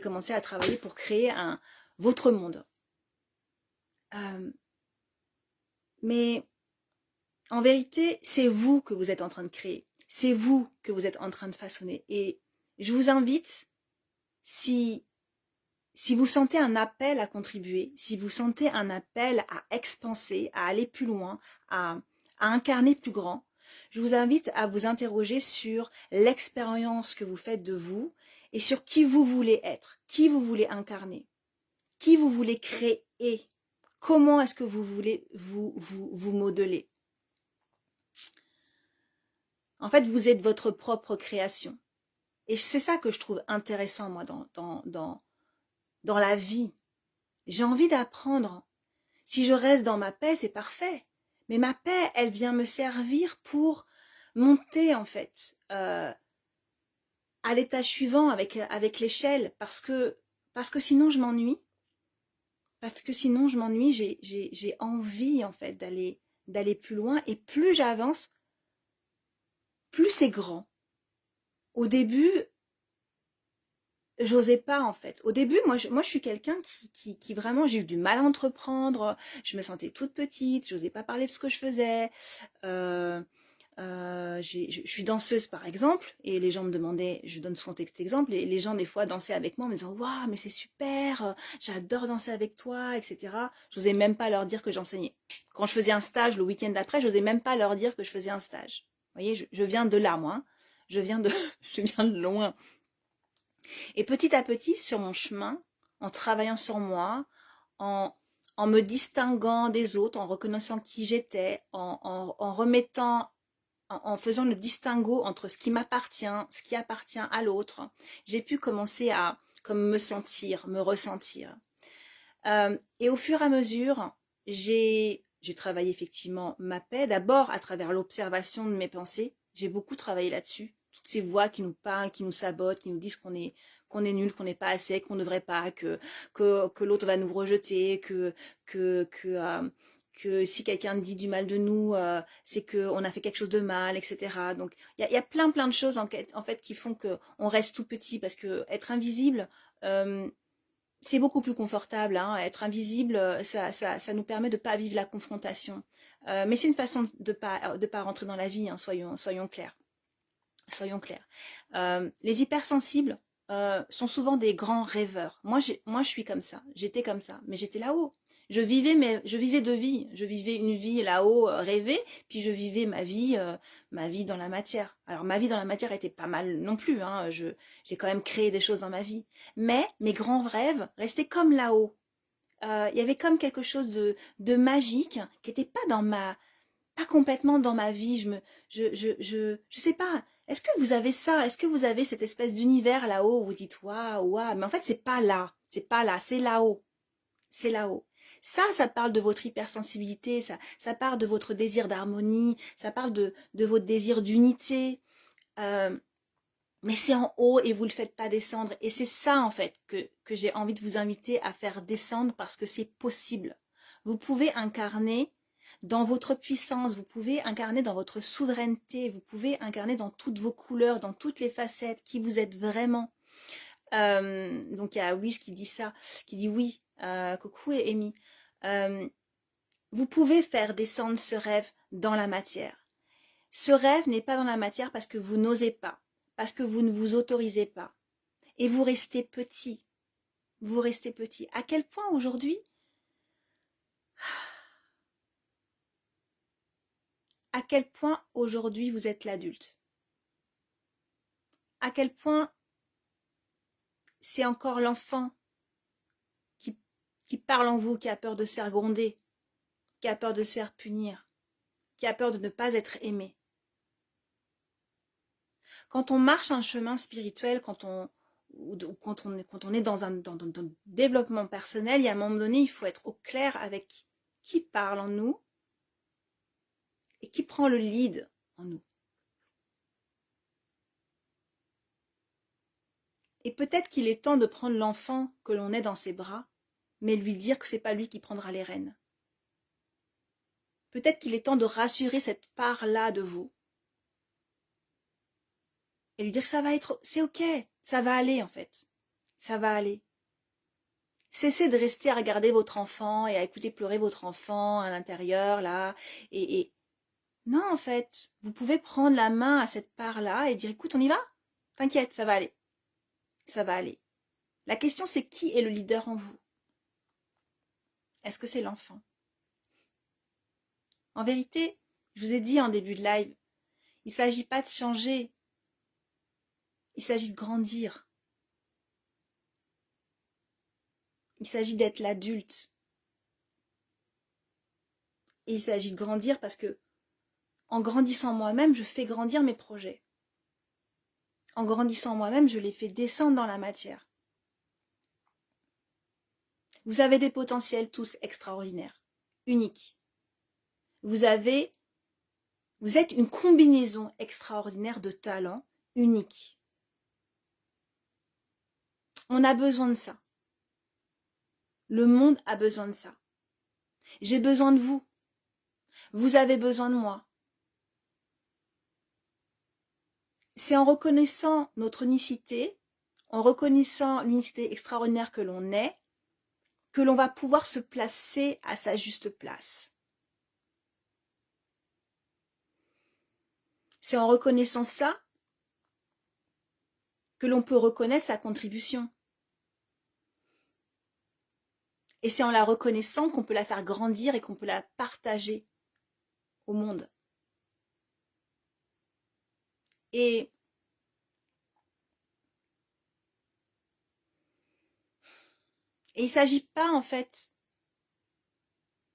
commencer à travailler pour créer votre monde. Mais en vérité, c'est vous que vous êtes en train de créer. C'est vous que vous êtes en train de façonner. Et je vous invite, si vous sentez un appel à contribuer, si vous sentez un appel à expanser, à aller plus loin, à incarner plus grand, je vous invite à vous interroger sur l'expérience que vous faites de vous et sur qui vous voulez être, qui vous voulez incarner, qui vous voulez créer, comment est-ce que vous voulez vous modeler. En fait, vous êtes votre propre création. Et c'est ça que je trouve intéressant, moi, dans la vie. J'ai envie d'apprendre. Si je reste dans ma paix, c'est parfait. Mais ma paix, elle vient me servir pour monter, en fait, à l'étage suivant avec l'échelle. Parce que sinon, je m'ennuie. Parce que sinon, je m'ennuie. J'ai envie, en fait, d'aller plus loin. Et plus j'avance, plus c'est grand. Au début, j'osais pas en fait. Au début, moi je suis quelqu'un qui vraiment, j'ai eu du mal à entreprendre. Je me sentais toute petite, j'osais pas parler de ce que je faisais. Je suis danseuse par exemple, et les gens me demandaient, je donne souvent cet exemple, et les gens des fois dansaient avec moi en me disant waouh, mais c'est super, j'adore danser avec toi, etc. Je n'osais même pas leur dire que j'enseignais. Quand je faisais un stage le week-end d'après, je n'osais même pas leur dire que je faisais un stage. Vous voyez, je viens de là, moi. Hein. Je viens de, je viens de loin. Et petit à petit, sur mon chemin, en travaillant sur moi, en, en me distinguant des autres, en reconnaissant qui j'étais, en remettant en faisant le distinguo entre ce qui m'appartient, ce qui appartient à l'autre, j'ai pu commencer à comme me sentir, me ressentir. Et au fur et à mesure, j'ai travaillé effectivement ma paix, d'abord à travers l'observation de mes pensées. J'ai beaucoup travaillé là-dessus. Toutes ces voix qui nous parlent, qui nous sabotent, qui nous disent qu'on est nul, qu'on n'est pas assez, qu'on ne devrait pas, que l'autre va nous rejeter, que si quelqu'un dit du mal de nous, c'est qu'on a fait quelque chose de mal, etc. Donc il y a plein de choses en fait qui font qu'on reste tout petit parce que être invisible, euh, c'est beaucoup plus confortable. Hein. Être invisible, ça nous permet de ne pas vivre la confrontation. Mais c'est une façon de pas rentrer dans la vie, hein, soyons clairs. Soyons clairs. Les hypersensibles sont souvent des grands rêveurs. Moi, je suis comme ça. J'étais comme ça. Mais j'étais là-haut. Je vivais deux vies. Je vivais une vie là-haut rêvée, puis je vivais ma vie dans la matière. Alors ma vie dans la matière était pas mal non plus. Hein. J'ai quand même créé des choses dans ma vie. Mais mes grands rêves restaient comme là-haut. Il y avait comme quelque chose de magique qui n'était pas complètement dans ma vie. Je sais pas. Est-ce que vous avez ça? Est-ce que vous avez cette espèce d'univers là-haut où vous dites waouh, waouh, mais en fait c'est pas là, c'est pas là, c'est là-haut, c'est là-haut. Ça parle de votre hypersensibilité, ça parle de votre désir d'harmonie, ça parle de votre désir d'unité. Euh, mais c'est en haut et vous le faites pas descendre. Et c'est ça en fait que j'ai envie de vous inviter à faire descendre parce que c'est possible. Vous pouvez incarner dans votre puissance, vous pouvez incarner dans votre souveraineté, vous pouvez incarner dans toutes vos couleurs, dans toutes les facettes, qui vous êtes vraiment. Donc il y a Wiz qui dit ça, qui dit oui, coucou et Amy. Euh, vous pouvez faire descendre ce rêve dans la matière. Ce rêve n'est pas dans la matière parce que vous n'osez pas, parce que vous ne vous autorisez pas. Et vous restez petit. Vous restez petit. À quel point aujourd'hui, à quel point aujourd'hui vous êtes l'adulte? À quel point c'est encore l'enfant qui, qui parle en vous, qui a peur de se faire gronder, qui a peur de se faire punir, qui a peur de ne pas être aimé. Quand on marche un chemin spirituel, quand on est dans un développement personnel, il y a un moment donné, il faut être au clair avec qui parle en nous et qui prend le lead en nous. Et peut-être qu'il est temps de prendre l'enfant que l'on est dans ses bras, mais lui dire que c'est pas lui qui prendra les rênes. Peut-être qu'il est temps de rassurer cette part-là de vous et lui dire que ça va être, c'est ok, ça va aller en fait, ça va aller. Cessez de rester à regarder votre enfant et à écouter pleurer votre enfant à l'intérieur là et non en fait, vous pouvez prendre la main à cette part-là et dire écoute on y va, t'inquiète, ça va aller, ça va aller. La question c'est qui est le leader en vous? Est-ce que c'est l'enfant? En vérité, je vous ai dit en début de live, il ne s'agit pas de changer, il s'agit de grandir. Il s'agit d'être l'adulte. Et il s'agit de grandir parce que, en grandissant moi-même, je fais grandir mes projets. En grandissant moi-même, je les fais descendre dans la matière. Vous avez des potentiels tous extraordinaires, uniques. Vous êtes une combinaison extraordinaire de talents uniques. On a besoin de ça. Le monde a besoin de ça. J'ai besoin de vous. Vous avez besoin de moi. C'est en reconnaissant notre unicité, en reconnaissant l'unicité extraordinaire que l'on est, que l'on va pouvoir se placer à sa juste place. C'est en reconnaissant ça que l'on peut reconnaître sa contribution. Et c'est en la reconnaissant qu'on peut la faire grandir et qu'on peut la partager au monde. Et il ne s'agit pas en fait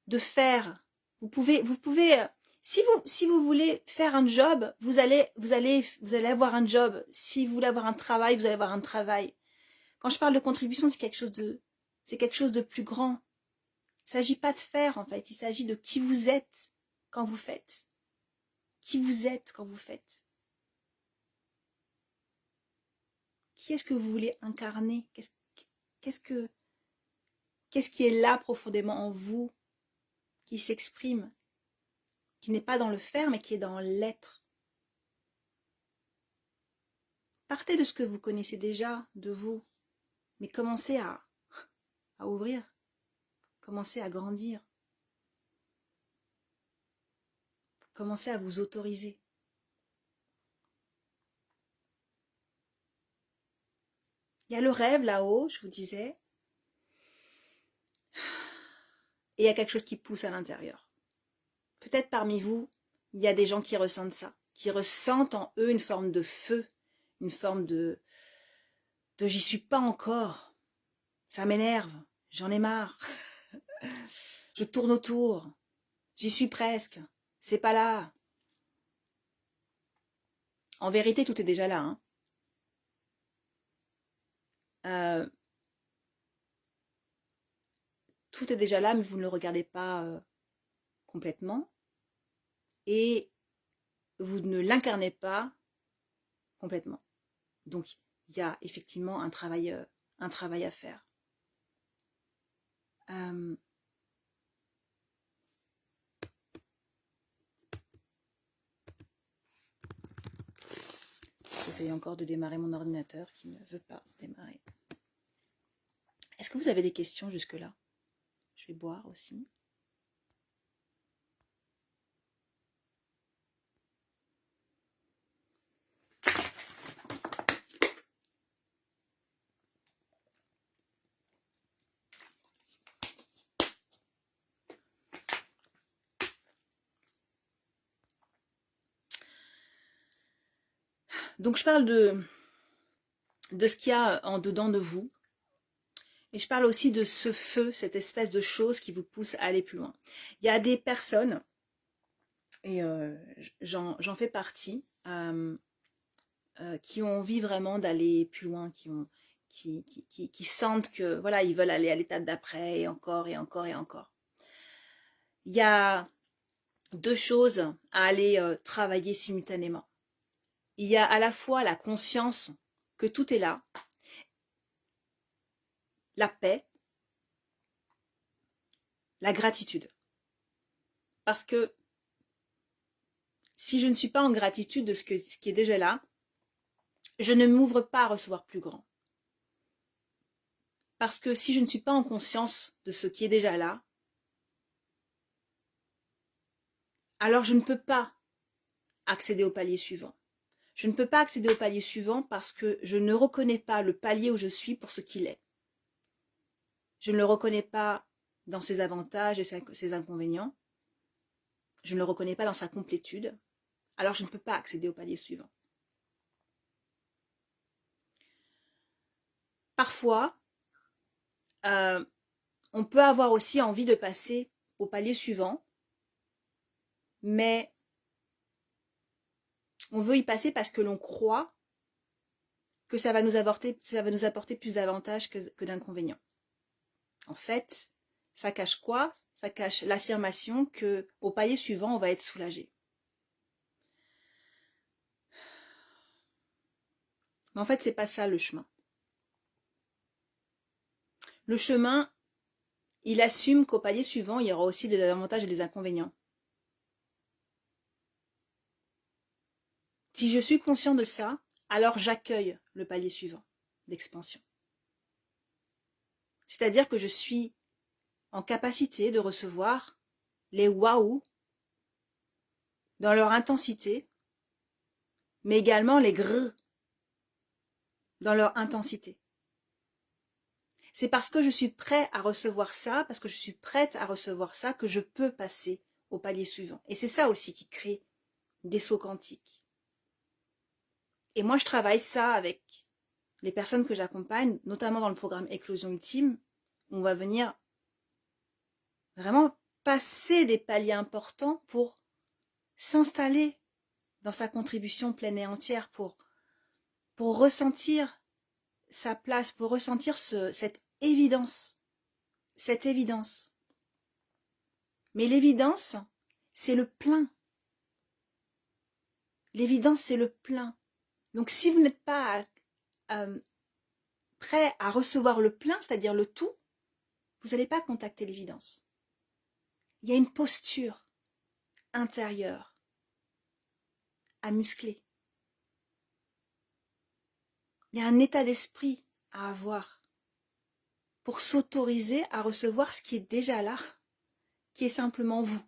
de faire. Vous pouvez, si vous voulez faire un job, vous allez avoir un job. Si vous voulez avoir un travail, vous allez avoir un travail. Quand je parle de contribution, c'est quelque chose de plus grand. Il ne s'agit pas de faire en fait, il s'agit de qui vous êtes quand vous faites. Qui vous êtes quand vous faites. Qui est-ce que vous voulez incarner? Qu'est-ce qui est là profondément en vous, qui s'exprime, qui n'est pas dans le faire, mais qui est dans l'être? Partez de ce que vous connaissez déjà de vous, mais commencez à ouvrir, commencez à grandir, commencez à vous autoriser. Il y a le rêve là-haut, je vous disais, et il y a quelque chose qui pousse à l'intérieur. Peut-être parmi vous, il y a des gens qui ressentent ça, qui ressentent en eux une forme de feu, une forme de j'y suis pas encore, ça m'énerve, j'en ai marre, je tourne autour, j'y suis presque, c'est pas là. En vérité, tout est déjà là. Hein. Tout est déjà là, mais vous ne le regardez pas complètement. Et vous ne l'incarnez pas complètement. Donc, il y a effectivement un travail à faire. J'essaye encore de démarrer mon ordinateur qui ne veut pas démarrer. Est-ce que vous avez des questions jusque-là? Je vais boire aussi. Donc je parle de ce qu'il y a en dedans de vous. Et je parle aussi de ce feu, cette espèce de chose qui vous pousse à aller plus loin. Il y a des personnes, et j'en fais partie, qui ont envie vraiment d'aller plus loin, qui sentent que voilà, ils veulent aller à l'étape d'après, et encore, et encore, et encore. Il y a deux choses à aller travailler simultanément. Il y a à la fois la conscience que tout est là, la paix, la gratitude. Parce que si je ne suis pas en gratitude de ce qui est déjà là, je ne m'ouvre pas à recevoir plus grand. Parce que si je ne suis pas en conscience de ce qui est déjà là, alors je ne peux pas accéder au palier suivant. Je ne peux pas accéder au palier suivant parce que je ne reconnais pas le palier où je suis pour ce qu'il est. Je ne le reconnais pas dans ses avantages et ses inconvénients. Je ne le reconnais pas dans sa complétude. Alors je ne peux pas accéder au palier suivant. Parfois, on peut avoir aussi envie de passer au palier suivant, mais on veut y passer parce que l'on croit que ça va nous apporter plus d'avantages que d'inconvénients. En fait, ça cache quoi? Ça cache l'affirmation que au palier suivant, on va être soulagé. Mais en fait, c'est pas ça le chemin. Le chemin, il assume qu'au palier suivant, il y aura aussi des avantages et des inconvénients. Si je suis conscient de ça, alors j'accueille le palier suivant d'expansion. C'est-à-dire que je suis en capacité de recevoir les waouh dans leur intensité mais également les gr dans leur intensité. C'est parce que je suis prêt à recevoir ça, parce que je suis prête à recevoir ça, que je peux passer au palier suivant. Et c'est ça aussi qui crée des sauts quantiques. Et moi, je travaille ça avec les personnes que j'accompagne, notamment dans le programme Éclosion Ultime. On va venir vraiment passer des paliers importants pour s'installer dans sa contribution pleine et entière, pour ressentir sa place, pour ressentir cette évidence. Cette évidence. Mais l'évidence, c'est le plein. L'évidence, c'est le plein. Donc si vous n'êtes pas prêt à recevoir le plein, c'est-à-dire le tout, vous n'allez pas contacter l'évidence. Il y a une posture intérieure à muscler. Il y a un état d'esprit à avoir pour s'autoriser à recevoir ce qui est déjà là, qui est simplement vous.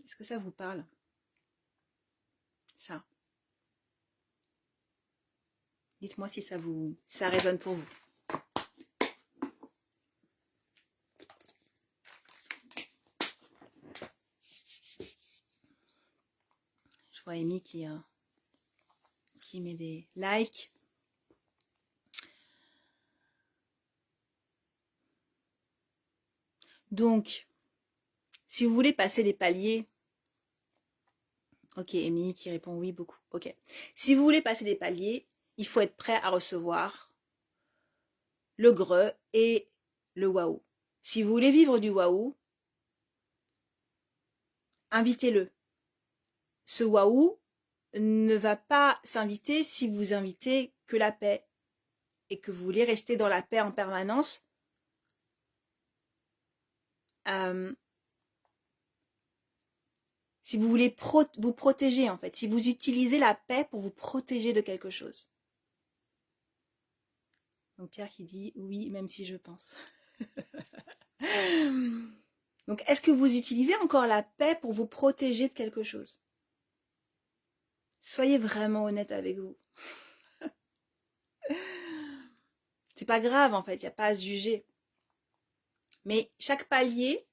Est-ce que ça vous parle? Ça. Dites-moi si ça résonne pour vous. Je vois Amy qui met des likes. Donc, si vous voulez passer les paliers, ok, Amy qui répond oui beaucoup, ok. Si vous voulez passer des paliers, il faut être prêt à recevoir le greu et le waouh. Si vous voulez vivre du waouh, invitez-le. Ce waouh ne va pas s'inviter si vous invitez que la paix et que vous voulez rester dans la paix en permanence. Si vous voulez vous protéger, en fait, si vous utilisez la paix pour vous protéger de quelque chose. Donc Pierre qui dit oui, même si je pense. Donc est-ce que vous utilisez encore la paix pour vous protéger de quelque chose? Soyez vraiment honnête avec vous. C'est pas grave en fait, il n'y a pas à se juger. Mais chaque palier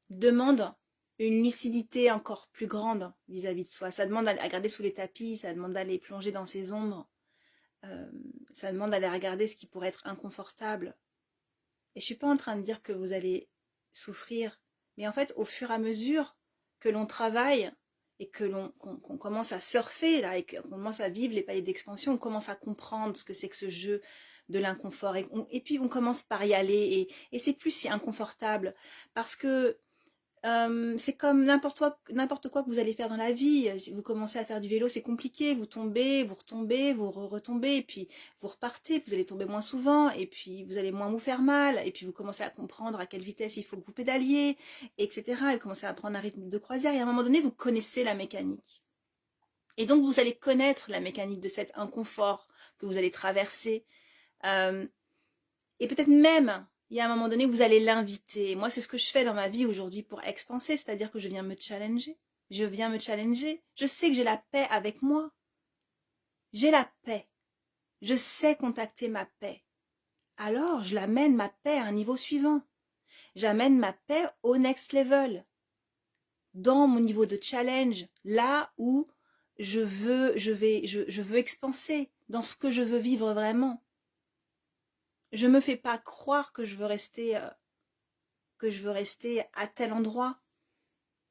demande une lucidité encore plus grande vis-à-vis de soi. Ça demande à regarder sous les tapis, ça demande d'aller plonger dans ses ombres, ça demande d'aller regarder ce qui pourrait être inconfortable. Et je suis pas en train de dire que vous allez souffrir, mais en fait, au fur et à mesure que l'on travaille et que qu'on commence à surfer là, et qu'on commence à vivre les paliers d'expansion, on commence à comprendre ce que c'est que ce jeu de l'inconfort, et puis on commence par y aller, et c'est plus si inconfortable, parce que c'est comme n'importe quoi que vous allez faire dans la vie. Si vous commencez à faire du vélo, c'est compliqué, vous tombez, vous retombez, vous retombez, et puis vous repartez, vous allez tomber moins souvent, et puis vous allez moins vous faire mal, et puis vous commencez à comprendre à quelle vitesse il faut que vous pédaliez, etc. Et vous commencez à prendre un rythme de croisière, et à un moment donné, vous connaissez la mécanique. Et donc, vous allez connaître la mécanique de cet inconfort que vous allez traverser. Et peut-être même, il y a un moment donné, vous allez l'inviter. Moi, c'est ce que je fais dans ma vie aujourd'hui pour expanser, c'est-à-dire que je viens me challenger. Je viens me challenger. Je sais que j'ai la paix avec moi. J'ai la paix. Je sais contacter ma paix. Alors, je l'amène ma paix à un niveau suivant. J'amène ma paix au next level. Dans mon niveau de challenge, là où je veux expanser, dans ce que je veux vivre vraiment. Je me fais pas croire que je veux rester à tel endroit,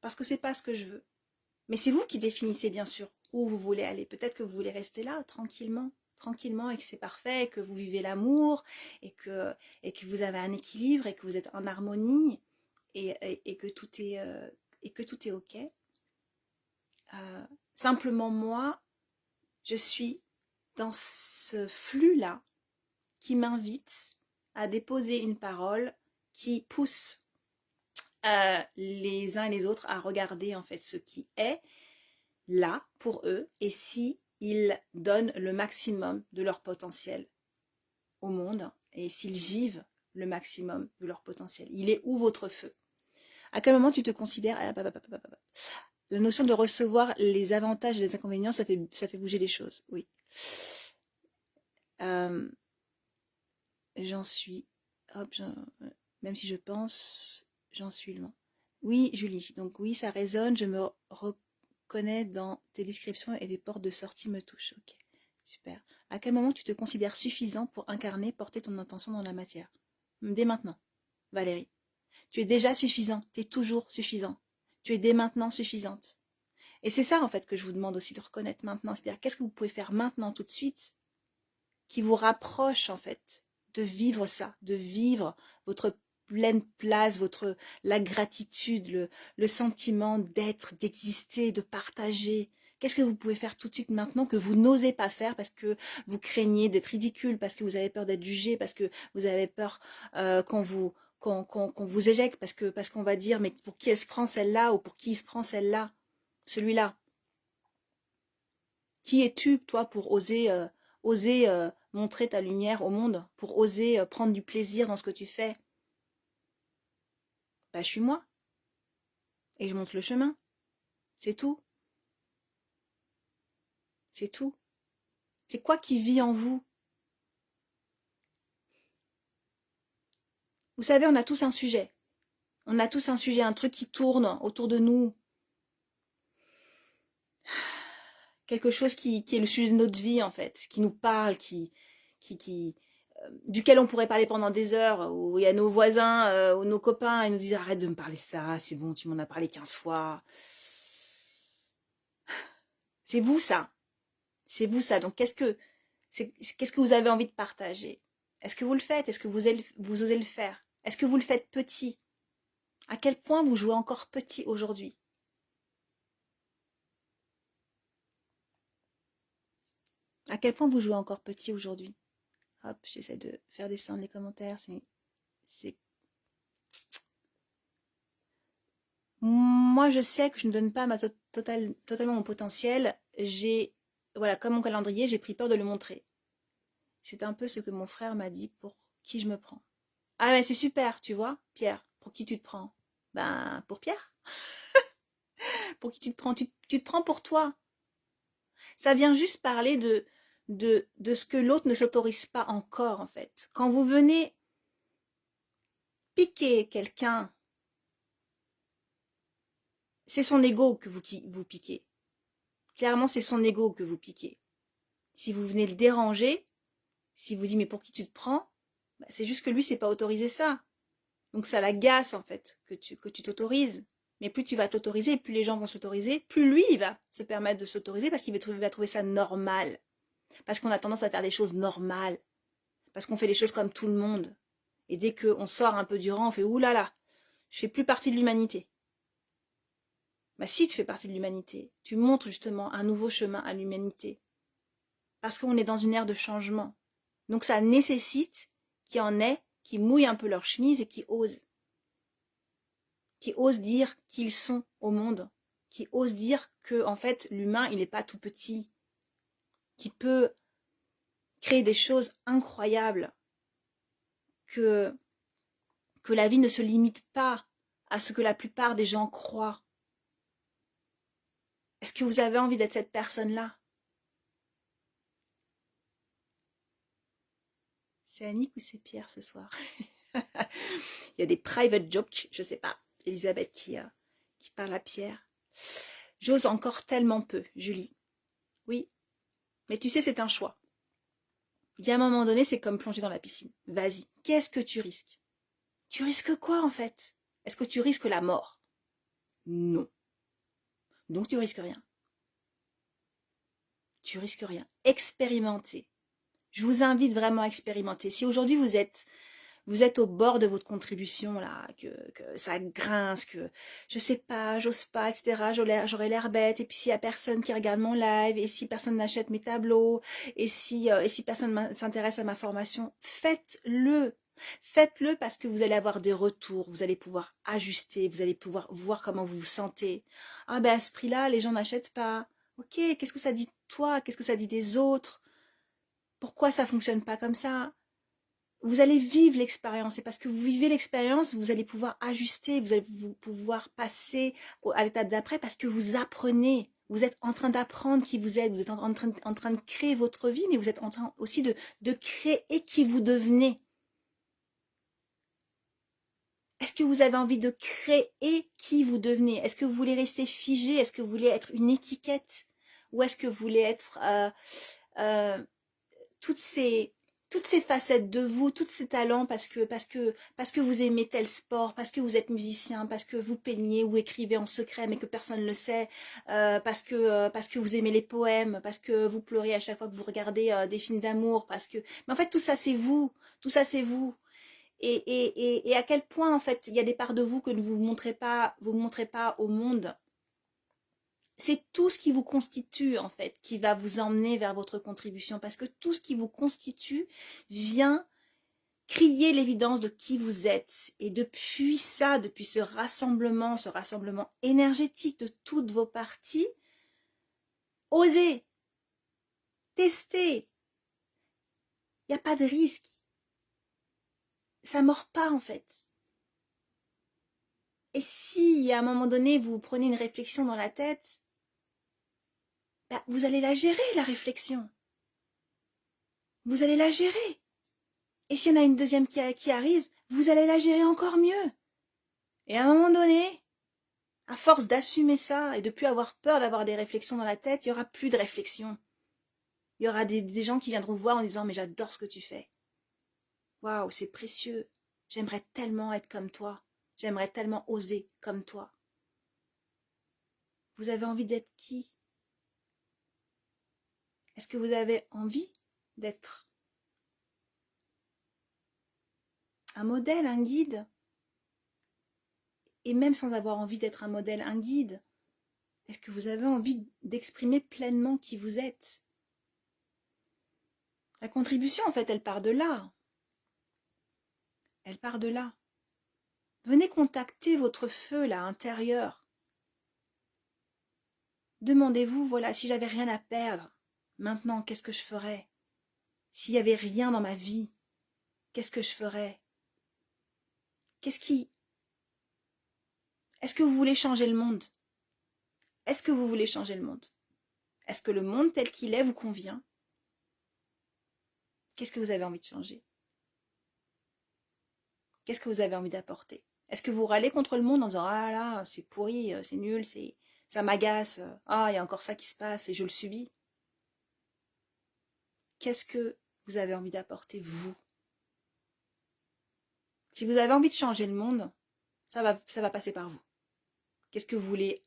parce que c'est pas ce que je veux. Mais c'est vous qui définissez bien sûr où vous voulez aller. Peut-être que vous voulez rester là tranquillement, et que c'est parfait, et que vous vivez l'amour, et que vous avez un équilibre, et que vous êtes en harmonie, et que tout est ok. Simplement moi, je suis dans ce flux-là qui m'invite à déposer une parole qui pousse les uns et les autres à regarder en fait ce qui est là pour eux, et si ils donnent le maximum de leur potentiel au monde, et s'ils vivent le maximum de leur potentiel? Il est où votre feu? À quel moment tu te considères... La notion de recevoir les avantages et les inconvénients, ça fait bouger les choses, oui. Euh, j'en suis... Hop, même si je pense, j'en suis loin. Oui, Julie, donc oui, ça résonne, je me reconnais dans tes descriptions et des portes de sortie me touchent. Ok, super. À quel moment tu te considères suffisant pour incarner, porter ton intention dans la matière? Dès maintenant, Valérie. Tu es déjà suffisant, tu es toujours suffisant. Tu es dès maintenant suffisante. Et c'est ça en fait que je vous demande aussi de reconnaître maintenant. C'est-à-dire qu'est-ce que vous pouvez faire maintenant tout de suite qui vous rapproche en fait de vivre ça, de vivre votre pleine place, la gratitude, le sentiment d'être, d'exister, de partager. Qu'est-ce que vous pouvez faire tout de suite maintenant que vous n'osez pas faire parce que vous craignez d'être ridicule, parce que vous avez peur d'être jugé, parce que vous avez peur qu'on vous éjecte, parce qu'on va dire mais pour qui elle se prend celle-là ou pour qui il se prend celle-là, celui-là. Qui es-tu, toi, pour oser montrer ta lumière au monde, pour oser prendre du plaisir dans ce que tu fais? Bah, je suis moi. Et je montre le chemin. C'est tout. C'est tout. C'est quoi qui vit en vous? Vous savez, on a tous un sujet. On a tous un sujet, un truc qui tourne autour de nous. Quelque chose qui est le sujet de notre vie, en fait, qui nous parle, qui, duquel on pourrait parler pendant des heures, où il y a nos voisins ou nos copains, et nous disent arrête de me parler de ça, c'est bon, tu m'en as parlé 15 fois. C'est vous ça. C'est vous ça. Donc qu'est-ce que vous avez envie de partager? Est-ce que vous le faites? Est-ce que vous osez le faire? Est-ce que vous le faites petit? À quel point vous jouez encore petit aujourd'hui? À quel point vous jouez encore petit aujourd'hui? Hop, j'essaie de faire descendre les commentaires. C'est... Moi, je sais que je ne donne pas totalement mon potentiel. Voilà, comme mon calendrier, j'ai pris peur de le montrer. C'est un peu ce que mon frère m'a dit pour qui je me prends. Ah mais c'est super, tu vois, Pierre, pour qui tu te prends? Ben, pour Pierre. Pour qui tu te prends? Tu te prends pour toi. Ça vient juste parler de ce que l'autre ne s'autorise pas encore, en fait. Quand vous venez piquer quelqu'un, c'est son ego que vous piquez. Clairement, c'est son ego que vous piquez. Si vous venez le déranger, si vous dites mais pour qui tu te prends, ben, c'est juste que lui, c'est pas autorisé ça. Donc ça l'agace, en fait, que tu t'autorises. Mais plus tu vas t'autoriser, plus les gens vont s'autoriser, plus lui, il va se permettre de s'autoriser parce qu'il va trouver ça normal. Parce qu'on a tendance à faire des choses normales. Parce qu'on fait les choses comme tout le monde. Et dès qu'on sort un peu du rang, on fait ouh là là, je fais plus partie de l'humanité. Bah si, tu fais partie de l'humanité. Tu montres justement un nouveau chemin à l'humanité. Parce qu'on est dans une ère de changement. Donc ça nécessite qu'il y en ait qui mouillent un peu leur chemise et qui osent. Qui osent dire qu'ils sont au monde. Qui osent dire que, en fait, l'humain, il n'est pas tout petit. Qui peut créer des choses incroyables. Que la vie ne se limite pas à ce que la plupart des gens croient. Est-ce que vous avez envie d'être cette personne-là? C'est Annick ou c'est Pierre ce soir? Il y a des private jokes, je sais pas. Elisabeth qui parle à Pierre. J'ose encore tellement peu, Julie. Oui, mais tu sais, c'est un choix. Il y a un moment donné, c'est comme plonger dans la piscine. Vas-y, qu'est-ce que tu risques? Tu risques quoi en fait? Est-ce que tu risques la mort? Non. Donc tu risques rien. Tu risques rien. Expérimentez. Je vous invite vraiment à expérimenter. Si aujourd'hui vous êtes au bord de votre contribution là, que ça grince, que je sais pas, j'ose pas, etc. J'aurais l'air bête. Et puis s'il y a personne qui regarde mon live, et si personne n'achète mes tableaux, et si personne s'intéresse à ma formation, faites-le. Faites-le parce que vous allez avoir des retours, vous allez pouvoir ajuster, vous allez pouvoir voir comment vous vous sentez. Ah ben à ce prix-là, les gens n'achètent pas. Ok, qu'est-ce que ça dit de toi? Qu'est-ce que ça dit des autres? Pourquoi ça fonctionne pas comme ça? vous allez vivre l'expérience. Et parce que vous vivez l'expérience, vous allez pouvoir ajuster, vous allez pouvoir passer à l'étape d'après parce que vous apprenez. Vous êtes en train d'apprendre qui vous êtes en train de créer votre vie, mais vous êtes en train aussi de créer qui vous devenez. Est-ce que vous avez envie de créer qui vous devenez? Est-ce que vous voulez rester figé? Est-ce que vous voulez être une étiquette? Ou est-ce que vous voulez être euh, toutes ces facettes de vous, tous ces talents parce que vous aimez tel sport, parce que vous êtes musicien, parce que vous peignez ou écrivez en secret mais que personne ne le sait, parce que vous aimez les poèmes, parce que vous pleurez à chaque fois que vous regardez des films d'amour, mais en fait tout ça c'est vous, tout ça c'est vous. Et à quel point en fait il y a des parts de vous que vous ne montrez pas au monde. C'est tout ce qui vous constitue en fait qui va vous emmener vers votre contribution parce que tout ce qui vous constitue vient crier l'évidence de qui vous êtes. Et depuis ça, depuis ce rassemblement énergétique de toutes vos parties, osez, testez. Il n'y a pas de risque. Ça mord pas en fait. Et si à un moment donné vous prenez une réflexion dans la tête, bah, vous allez la gérer la réflexion. Vous allez la gérer. Et s'il y en a une deuxième qui arrive, vous allez la gérer encore mieux. Et à un moment donné, à force d'assumer ça et de plus avoir peur d'avoir des réflexions dans la tête, il n'y aura plus de réflexions. Il y aura des gens qui viendront vous voir en disant « mais j'adore ce que tu fais. Waouh, c'est précieux. J'aimerais tellement être comme toi. J'aimerais tellement oser comme toi. » Vous avez envie d'être qui? Est-ce que vous avez envie d'être un modèle, un guide? Et même sans avoir envie d'être un modèle, un guide, est-ce que vous avez envie d'exprimer pleinement qui vous êtes? La contribution, en fait, elle part de là. Elle part de là. Venez contacter votre feu, là, intérieur. Demandez-vous, voilà, si j'avais rien à perdre, maintenant, qu'est-ce que je ferais? S'il n'y avait rien dans ma vie, qu'est-ce que je ferais? Qu'est-ce qui... Est-ce que vous voulez changer le monde? Est-ce que vous voulez changer le monde? Est-ce que le monde tel qu'il est vous convient? Qu'est-ce que vous avez envie de changer? Qu'est-ce que vous avez envie d'apporter? Est-ce que vous râlez contre le monde en disant « Ah là, c'est pourri, c'est nul, ça m'agace, ah, il y a encore ça qui se passe et je le subis ». Qu'est-ce que vous avez envie d'apporter, vous? Si vous avez envie de changer le monde, ça va passer par vous. Qu'est-ce que vous voulez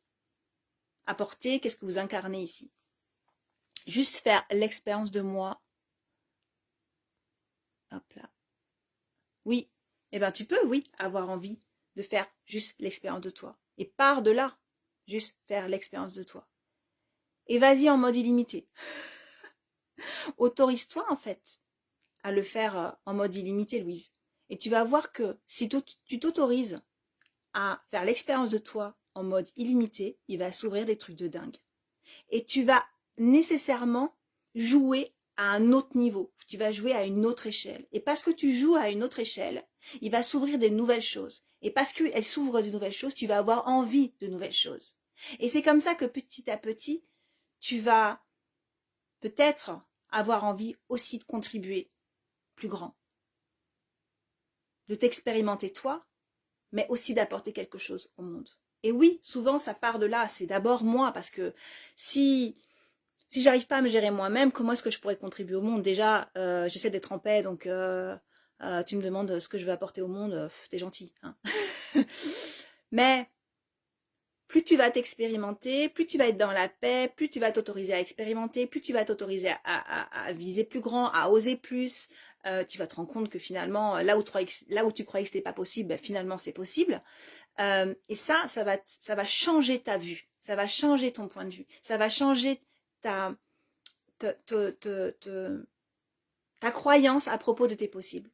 apporter? Qu'est-ce que vous incarnez ici? Juste faire l'expérience de moi. Hop là. Oui, eh ben tu peux, oui, avoir envie de faire juste l'expérience de toi. Et pars de là, juste faire l'expérience de toi. Et vas-y en mode illimité. Autorise-toi en fait à le faire en mode illimité, Louise. Et tu vas voir que si tu t'autorises à faire l'expérience de toi en mode illimité, il va s'ouvrir des trucs de dingue. Et tu vas nécessairement jouer à un autre niveau. Tu vas jouer à une autre échelle. Et parce que tu joues à une autre échelle, il va s'ouvrir des nouvelles choses. Et parce qu'elle s'ouvre de nouvelles choses, tu vas avoir envie de nouvelles choses. Et c'est comme ça que petit à petit, tu vas peut-être avoir envie aussi de contribuer plus grand. De t'expérimenter toi, mais aussi d'apporter quelque chose au monde. Et oui, souvent ça part de là, c'est d'abord moi, parce que si j'arrive pas à me gérer moi-même, comment est-ce que je pourrais contribuer au monde? Déjà, j'essaie d'être en paix, donc tu me demandes ce que je veux apporter au monde, t'es gentil. Hein. Mais plus tu vas t'expérimenter, plus tu vas être dans la paix, plus tu vas t'autoriser à expérimenter, plus tu vas t'autoriser à viser plus grand, à oser plus. Tu vas te rendre compte que finalement, là où tu croyais que c'était pas possible, ben, finalement c'est possible. Et ça va changer ta vue, ça va changer ton point de vue, ça va changer ta croyance à propos de tes possibles.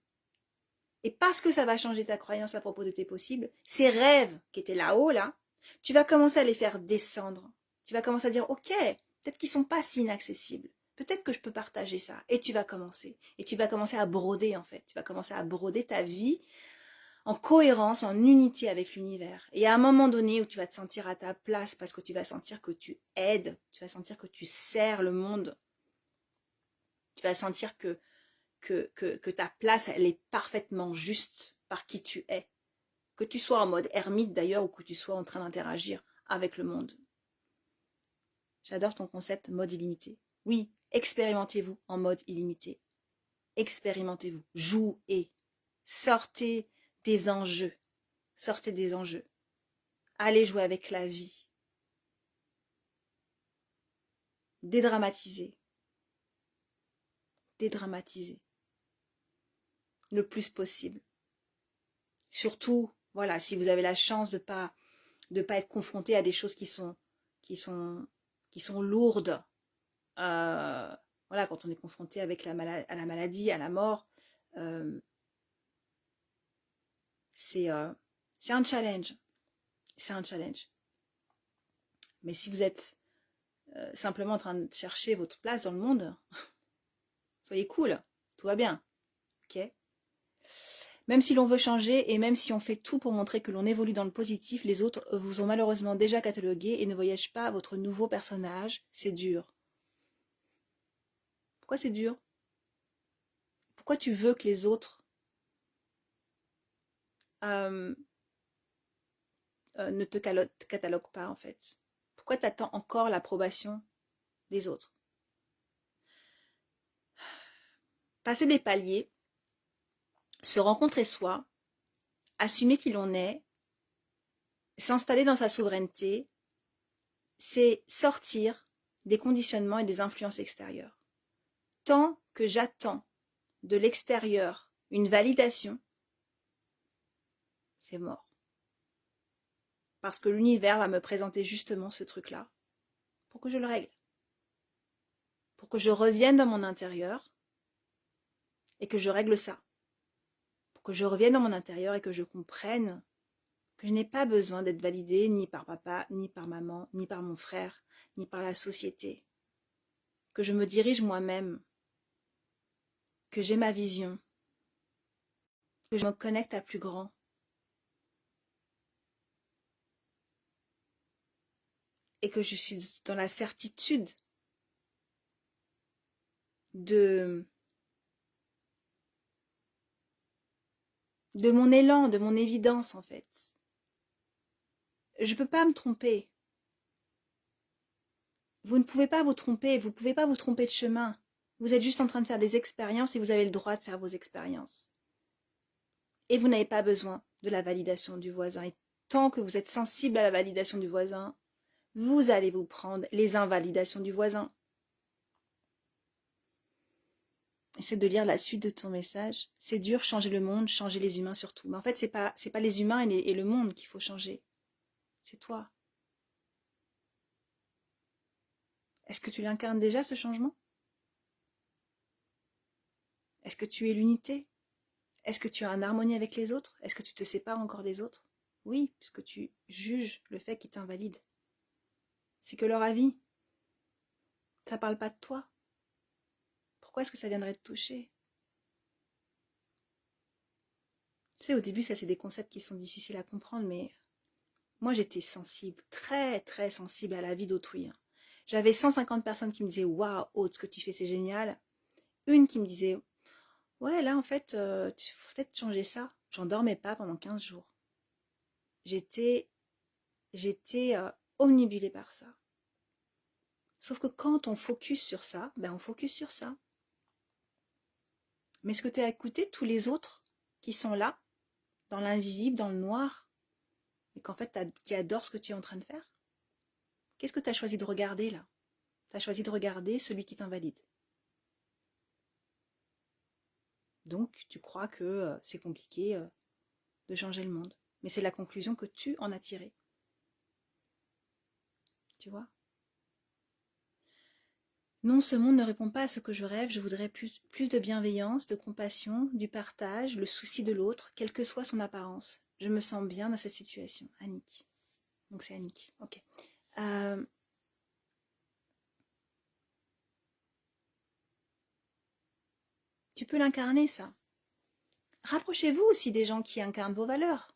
Et parce que ça va changer ta croyance à propos de tes possibles, ces rêves qui étaient là-haut, là, tu vas commencer à les faire descendre. Tu vas commencer à dire, ok, peut-être qu'ils ne sont pas si inaccessibles. peut-être que je peux partager ça. Et tu vas commencer. Et tu vas commencer à broder, en fait. Tu vas commencer à broder ta vie en cohérence, en unité avec l'univers. Et à un moment donné où tu vas te sentir à ta place parce que tu vas sentir que tu aides, tu vas sentir que tu sers le monde, tu vas sentir que ta place, elle est parfaitement juste par qui tu es. Que tu sois en mode ermite d'ailleurs ou que tu sois en train d'interagir avec le monde. J'adore ton concept mode illimité. Oui, expérimentez-vous en mode illimité. Expérimentez-vous, jouez, sortez des enjeux, sortez des enjeux. Allez jouer avec la vie. Dédramatisez, dédramatisez le plus possible. Surtout, voilà, si vous avez la chance de pas être confronté à des choses qui sont, qui sont lourdes. Voilà, quand on est confronté avec à la maladie, à la mort, euh, c'est un challenge. C'est un challenge. Mais si vous êtes simplement en train de chercher votre place dans le monde, soyez cool, tout va bien. Ok. Même si l'on veut changer et même si on fait tout pour montrer que l'on évolue dans le positif, les autres vous ont malheureusement déjà catalogué et ne voyagent pas votre nouveau personnage. C'est dur. Pourquoi c'est dur? Pourquoi tu veux que les autres euh, ne te cataloguent pas en fait? Pourquoi tu attends encore l'approbation des autres? Passer des paliers, se rencontrer soi, assumer qui l'on est, s'installer dans sa souveraineté, c'est sortir des conditionnements et des influences extérieures. Tant que j'attends de l'extérieur une validation, c'est mort. Parce que l'univers va me présenter justement ce truc-là pour que je le règle. Pour que je revienne dans mon intérieur et que je règle ça. Pour que je revienne dans mon intérieur et que je comprenne que je n'ai pas besoin d'être validée ni par papa, ni par maman, ni par mon frère, ni par la société. Que je me dirige moi-même, que j'ai ma vision, que je me connecte à plus grand. Et que je suis dans la certitude de mon élan, de mon évidence en fait. Je ne peux pas me tromper. Vous ne pouvez pas vous tromper, vous ne pouvez pas vous tromper de chemin. Vous êtes juste en train de faire des expériences et vous avez le droit de faire vos expériences. Et vous n'avez pas besoin de la validation du voisin. Et tant que vous êtes sensible à la validation du voisin, vous allez vous prendre les invalidations du voisin. Essaie de lire la suite de ton message. C'est dur, changer le monde, changer les humains surtout. Mais en fait, c'est pas les humains et le monde qu'il faut changer. C'est toi. Est-ce que tu l'incarnes déjà, ce changement? Est-ce que tu es l'unité? Est-ce que tu es en harmonie avec les autres? Est-ce que tu te sépares encore des autres? Oui, puisque tu juges le fait qu'ils t'invalident. C'est que leur avis. Ça parle pas de toi. Pourquoi est-ce que ça viendrait te toucher? Tu sais, au début, ça, c'est des concepts qui sont difficiles à comprendre, mais moi, j'étais sensible, très, très sensible à la vie d'autrui. J'avais 150 personnes qui me disaient « Waouh, Aude, ce que tu fais, c'est génial ». Une qui me disait « Ouais, là, en fait, tu faut peut-être changer ça ». J'en dormais pas pendant 15 jours. J'étais omnibulée par ça. Sauf que quand on focus sur ça, ben on focus sur ça. Mais est-ce que tu as écouté tous les autres qui sont là, dans l'invisible, dans le noir, et qu'en fait, qui adorent ce que tu es en train de faire? Qu'est-ce que tu as choisi de regarder là? Tu as choisi de regarder celui qui t'invalide. Donc, tu crois que c'est compliqué de changer le monde. Mais c'est la conclusion que tu en as tirée. Tu vois? Non, ce monde ne répond pas à ce que je rêve. Je voudrais plus de bienveillance, de compassion, du partage, le souci de l'autre, quelle que soit son apparence. Je me sens bien dans cette situation. Annick. Donc c'est Annick. Ok. Tu peux l'incarner, ça. Rapprochez-vous aussi des gens qui incarnent vos valeurs.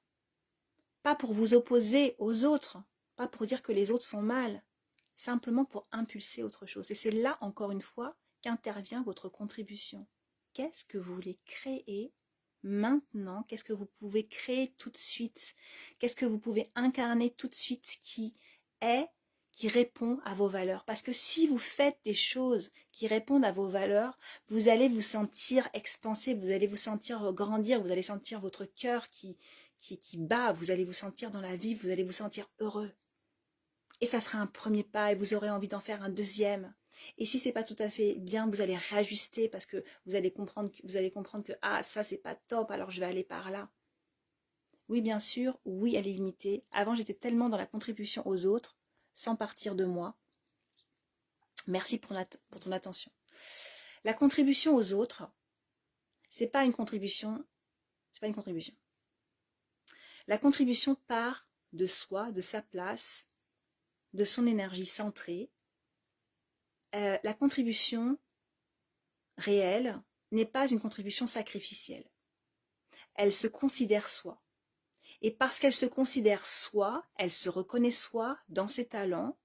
Pas pour vous opposer aux autres, pas pour dire que les autres font mal, simplement pour impulser autre chose. Et c'est là, encore une fois, qu'intervient votre contribution. Qu'est-ce que vous voulez créer maintenant? Qu'est-ce que vous pouvez créer tout de suite? Qu'est-ce que vous pouvez incarner tout de suite qui répond à vos valeurs? Parce que si vous faites des choses qui répondent à vos valeurs, vous allez vous sentir expansé, vous allez vous sentir grandir, vous allez sentir votre cœur qui bat, vous allez vous sentir dans la vie, vous allez vous sentir heureux. Et ça sera un premier pas et vous aurez envie d'en faire un deuxième. Et si c'est pas tout à fait bien, vous allez réajuster parce que vous allez comprendre que ah, ça c'est pas top, alors je vais aller par là. Oui, bien sûr, oui, elle est limitée. Avant, j'étais tellement dans la contribution aux autres, sans partir de moi. Merci pour ton attention. La contribution aux autres, c'est pas une contribution, c'est pas une contribution. La contribution part de soi, de sa place, de son énergie centrée. La contribution réelle n'est pas une contribution sacrificielle. Elle se considère soi. Et parce qu'elle se considère soi, elle se reconnaît soi dans ses talents,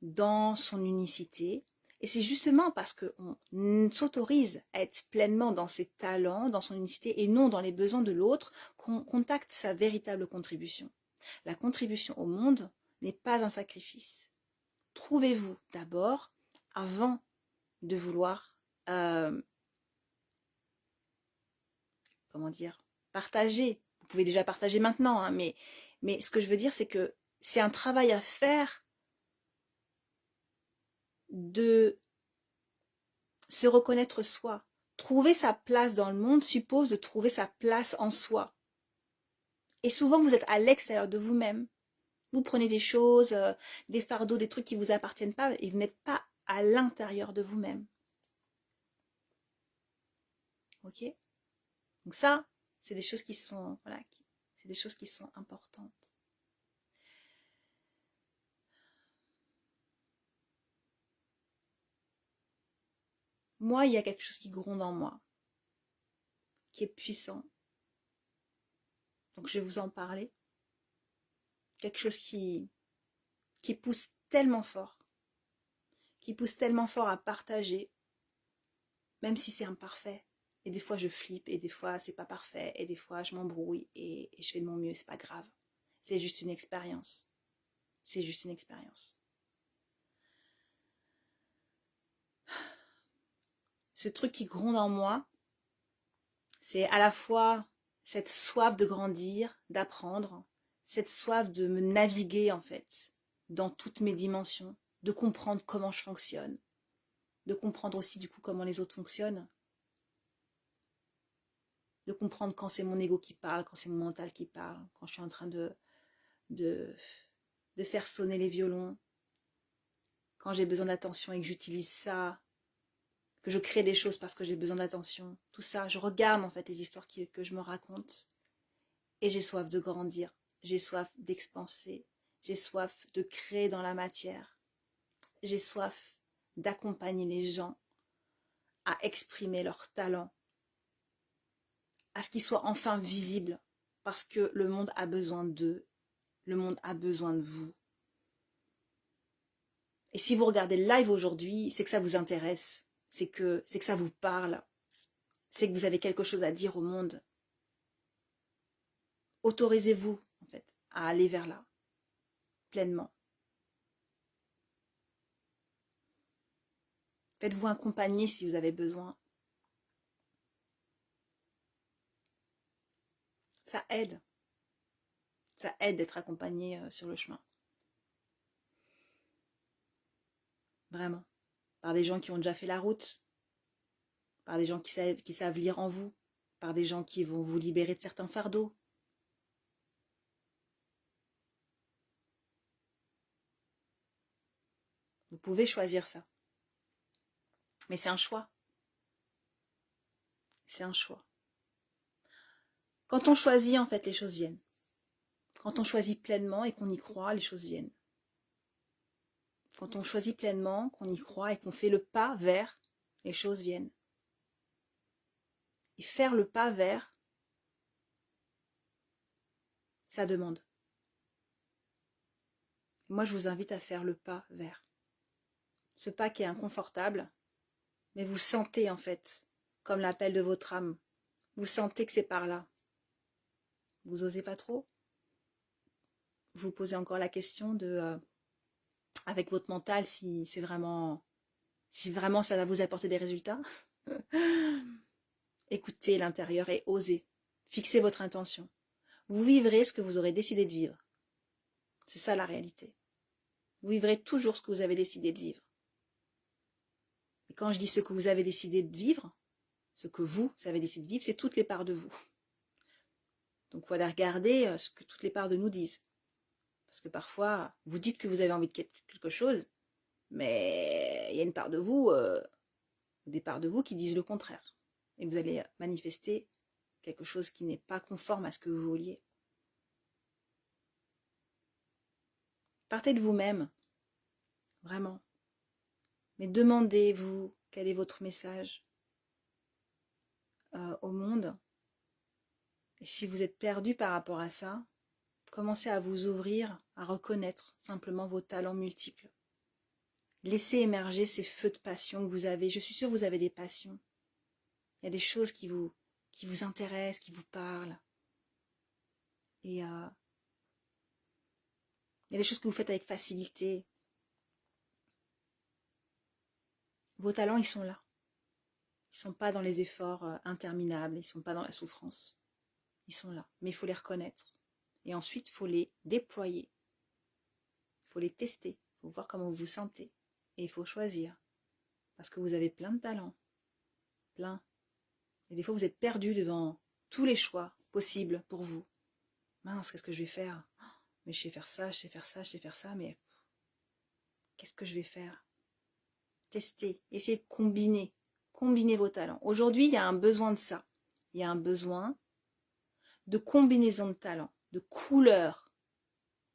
dans son unicité. Et c'est justement parce qu'on s'autorise à être pleinement dans ses talents, dans son unicité et non dans les besoins de l'autre qu'on contacte sa véritable contribution. La contribution au monde n'est pas un sacrifice. Trouvez-vous d'abord avant de vouloir, comment dire, partager. Vous pouvez déjà partager maintenant, hein, mais ce que je veux dire, c'est que c'est un travail à faire de se reconnaître soi. Trouver sa place dans le monde suppose de trouver sa place en soi. Et souvent, vous êtes à l'extérieur de vous-même. Vous prenez des choses, des fardeaux, des trucs qui ne vous appartiennent pas et vous n'êtes pas à l'intérieur de vous-même. Ok? Donc ça, c'est des choses qui sont, voilà, c'est des choses qui sont importantes. Moi, il y a quelque chose qui gronde en moi, qui est puissant. Donc je vais vous en parler. Quelque chose qui pousse tellement fort, à partager, même si c'est imparfait. Et des fois je flippe, et des fois c'est pas parfait, et des fois je m'embrouille, et je fais de mon mieux, c'est pas grave. C'est juste une expérience. C'est juste une expérience. Ce truc qui gronde en moi, c'est à la fois cette soif de grandir, d'apprendre, cette soif de me naviguer en fait, dans toutes mes dimensions, de comprendre comment je fonctionne, de comprendre aussi du coup comment les autres fonctionnent, de comprendre quand c'est mon ego qui parle, quand c'est mon mental qui parle, quand je suis en train de faire sonner les violons, quand j'ai besoin d'attention et que j'utilise ça, que je crée des choses parce que j'ai besoin d'attention, tout ça, je regarde en fait les histoires que je me raconte et j'ai soif de grandir, j'ai soif d'expanser, j'ai soif de créer dans la matière, j'ai soif d'accompagner les gens à exprimer leurs talents, à ce qu'ils soient enfin visibles, parce que le monde a besoin d'eux, le monde a besoin de vous. Et si vous regardez le live aujourd'hui, c'est que ça vous intéresse, c'est que ça vous parle, c'est que vous avez quelque chose à dire au monde. Autorisez-vous, en fait, à aller vers là, pleinement. Faites-vous accompagner si vous avez besoin. Ça aide. Ça aide d'être accompagné sur le chemin. Vraiment. Par des gens qui ont déjà fait la route, par des gens qui savent lire en vous, par des gens qui vont vous libérer de certains fardeaux. Vous pouvez choisir ça. Mais c'est un choix. C'est un choix. Quand on choisit, en fait, les choses viennent. Quand on choisit pleinement et qu'on y croit, les choses viennent. Quand on choisit pleinement, qu'on y croit et qu'on fait le pas vers, les choses viennent. Et faire le pas vers, ça demande. Moi, je vous invite à faire le pas vers. Ce pas qui est inconfortable, mais vous sentez en fait, comme l'appel de votre âme. Vous sentez que c'est par là. Vous osez pas trop. Vous posez encore la question de, avec votre mental, si vraiment ça va vous apporter des résultats. Écoutez l'intérieur et osez. Fixez votre intention. Vous vivrez ce que vous aurez décidé de vivre. C'est ça la réalité. Vous vivrez toujours ce que vous avez décidé de vivre. Et quand je dis ce que vous avez décidé de vivre, ce que vous avez décidé de vivre, c'est toutes les parts de vous. Donc il faut aller regarder ce que toutes les parts de nous disent. Parce que parfois, vous dites que vous avez envie de quelque chose, mais il y a une part de vous, des parts de vous qui disent le contraire. Et vous allez manifester quelque chose qui n'est pas conforme à ce que vous vouliez. Partez de vous-même, vraiment. Mais demandez-vous quel est votre message au monde. Et si vous êtes perdu par rapport à ça, commencez à vous ouvrir, à reconnaître simplement vos talents multiples. Laissez émerger ces feux de passion que vous avez. Je suis sûre que vous avez des passions. Il y a des choses qui vous intéressent, qui vous parlent. Et il y a des choses que vous faites avec facilité. Vos talents, ils sont là. Ils ne sont pas dans les efforts interminables, ils ne sont pas dans la souffrance. Ils sont là, mais il faut les reconnaître. Et ensuite, il faut les déployer. Il faut les tester. Il faut voir comment vous vous sentez. Et il faut choisir. Parce que vous avez plein de talents. Plein. Et des fois, vous êtes perdu devant tous les choix possibles pour vous. Mince, qu'est-ce que je vais faire? Mais je sais faire ça, je sais faire ça, je sais faire ça, mais qu'est-ce que je vais faire? Testez, essayez de combiner. Combinez vos talents. Aujourd'hui, il y a un besoin de ça. Il y a un besoin de combinaison de talents, de couleurs.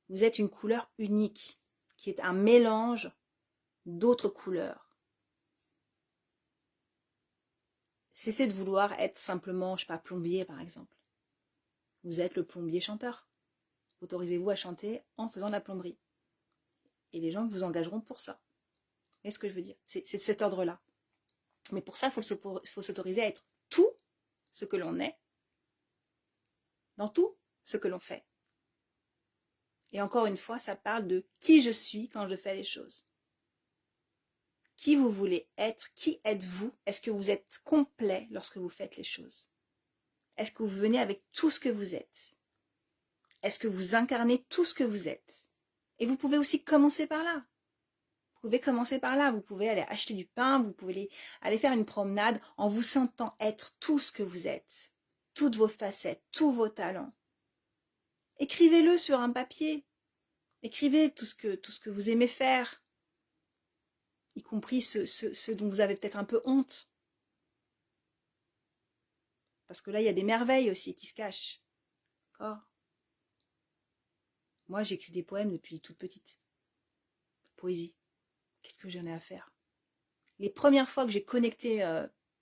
Vous êtes une couleur unique, qui est un mélange d'autres couleurs. Cessez de vouloir être simplement, je sais pas, plombier par exemple. Vous êtes le plombier chanteur. Autorisez-vous à chanter en faisant de la plomberie. Et les gens vous engageront pour ça. Vous voyez ce que je veux dire? C'est de cet ordre-là. Mais pour ça, il faut s'autoriser à être tout ce que l'on est, dans tout ce que l'on fait. Et encore une fois, ça parle de qui je suis quand je fais les choses. Qui vous voulez être? Qui êtes-vous? Est-ce que vous êtes complet lorsque vous faites les choses? Est-ce que vous venez avec tout ce que vous êtes? Est-ce que vous incarnez tout ce que vous êtes? Et vous pouvez aussi commencer par là. Vous pouvez commencer par là. Vous pouvez aller acheter du pain, vous pouvez aller faire une promenade en vous sentant être tout ce que vous êtes. Toutes vos facettes, tous vos talents. Écrivez-le sur un papier. Écrivez tout ce que vous aimez faire, y compris ce dont vous avez peut-être un peu honte. Parce que là, il y a des merveilles aussi qui se cachent. D'accord? Moi, j'écris des poèmes depuis toute petite. Poésie. Qu'est-ce que j'en ai à faire? Les premières fois que j'ai connecté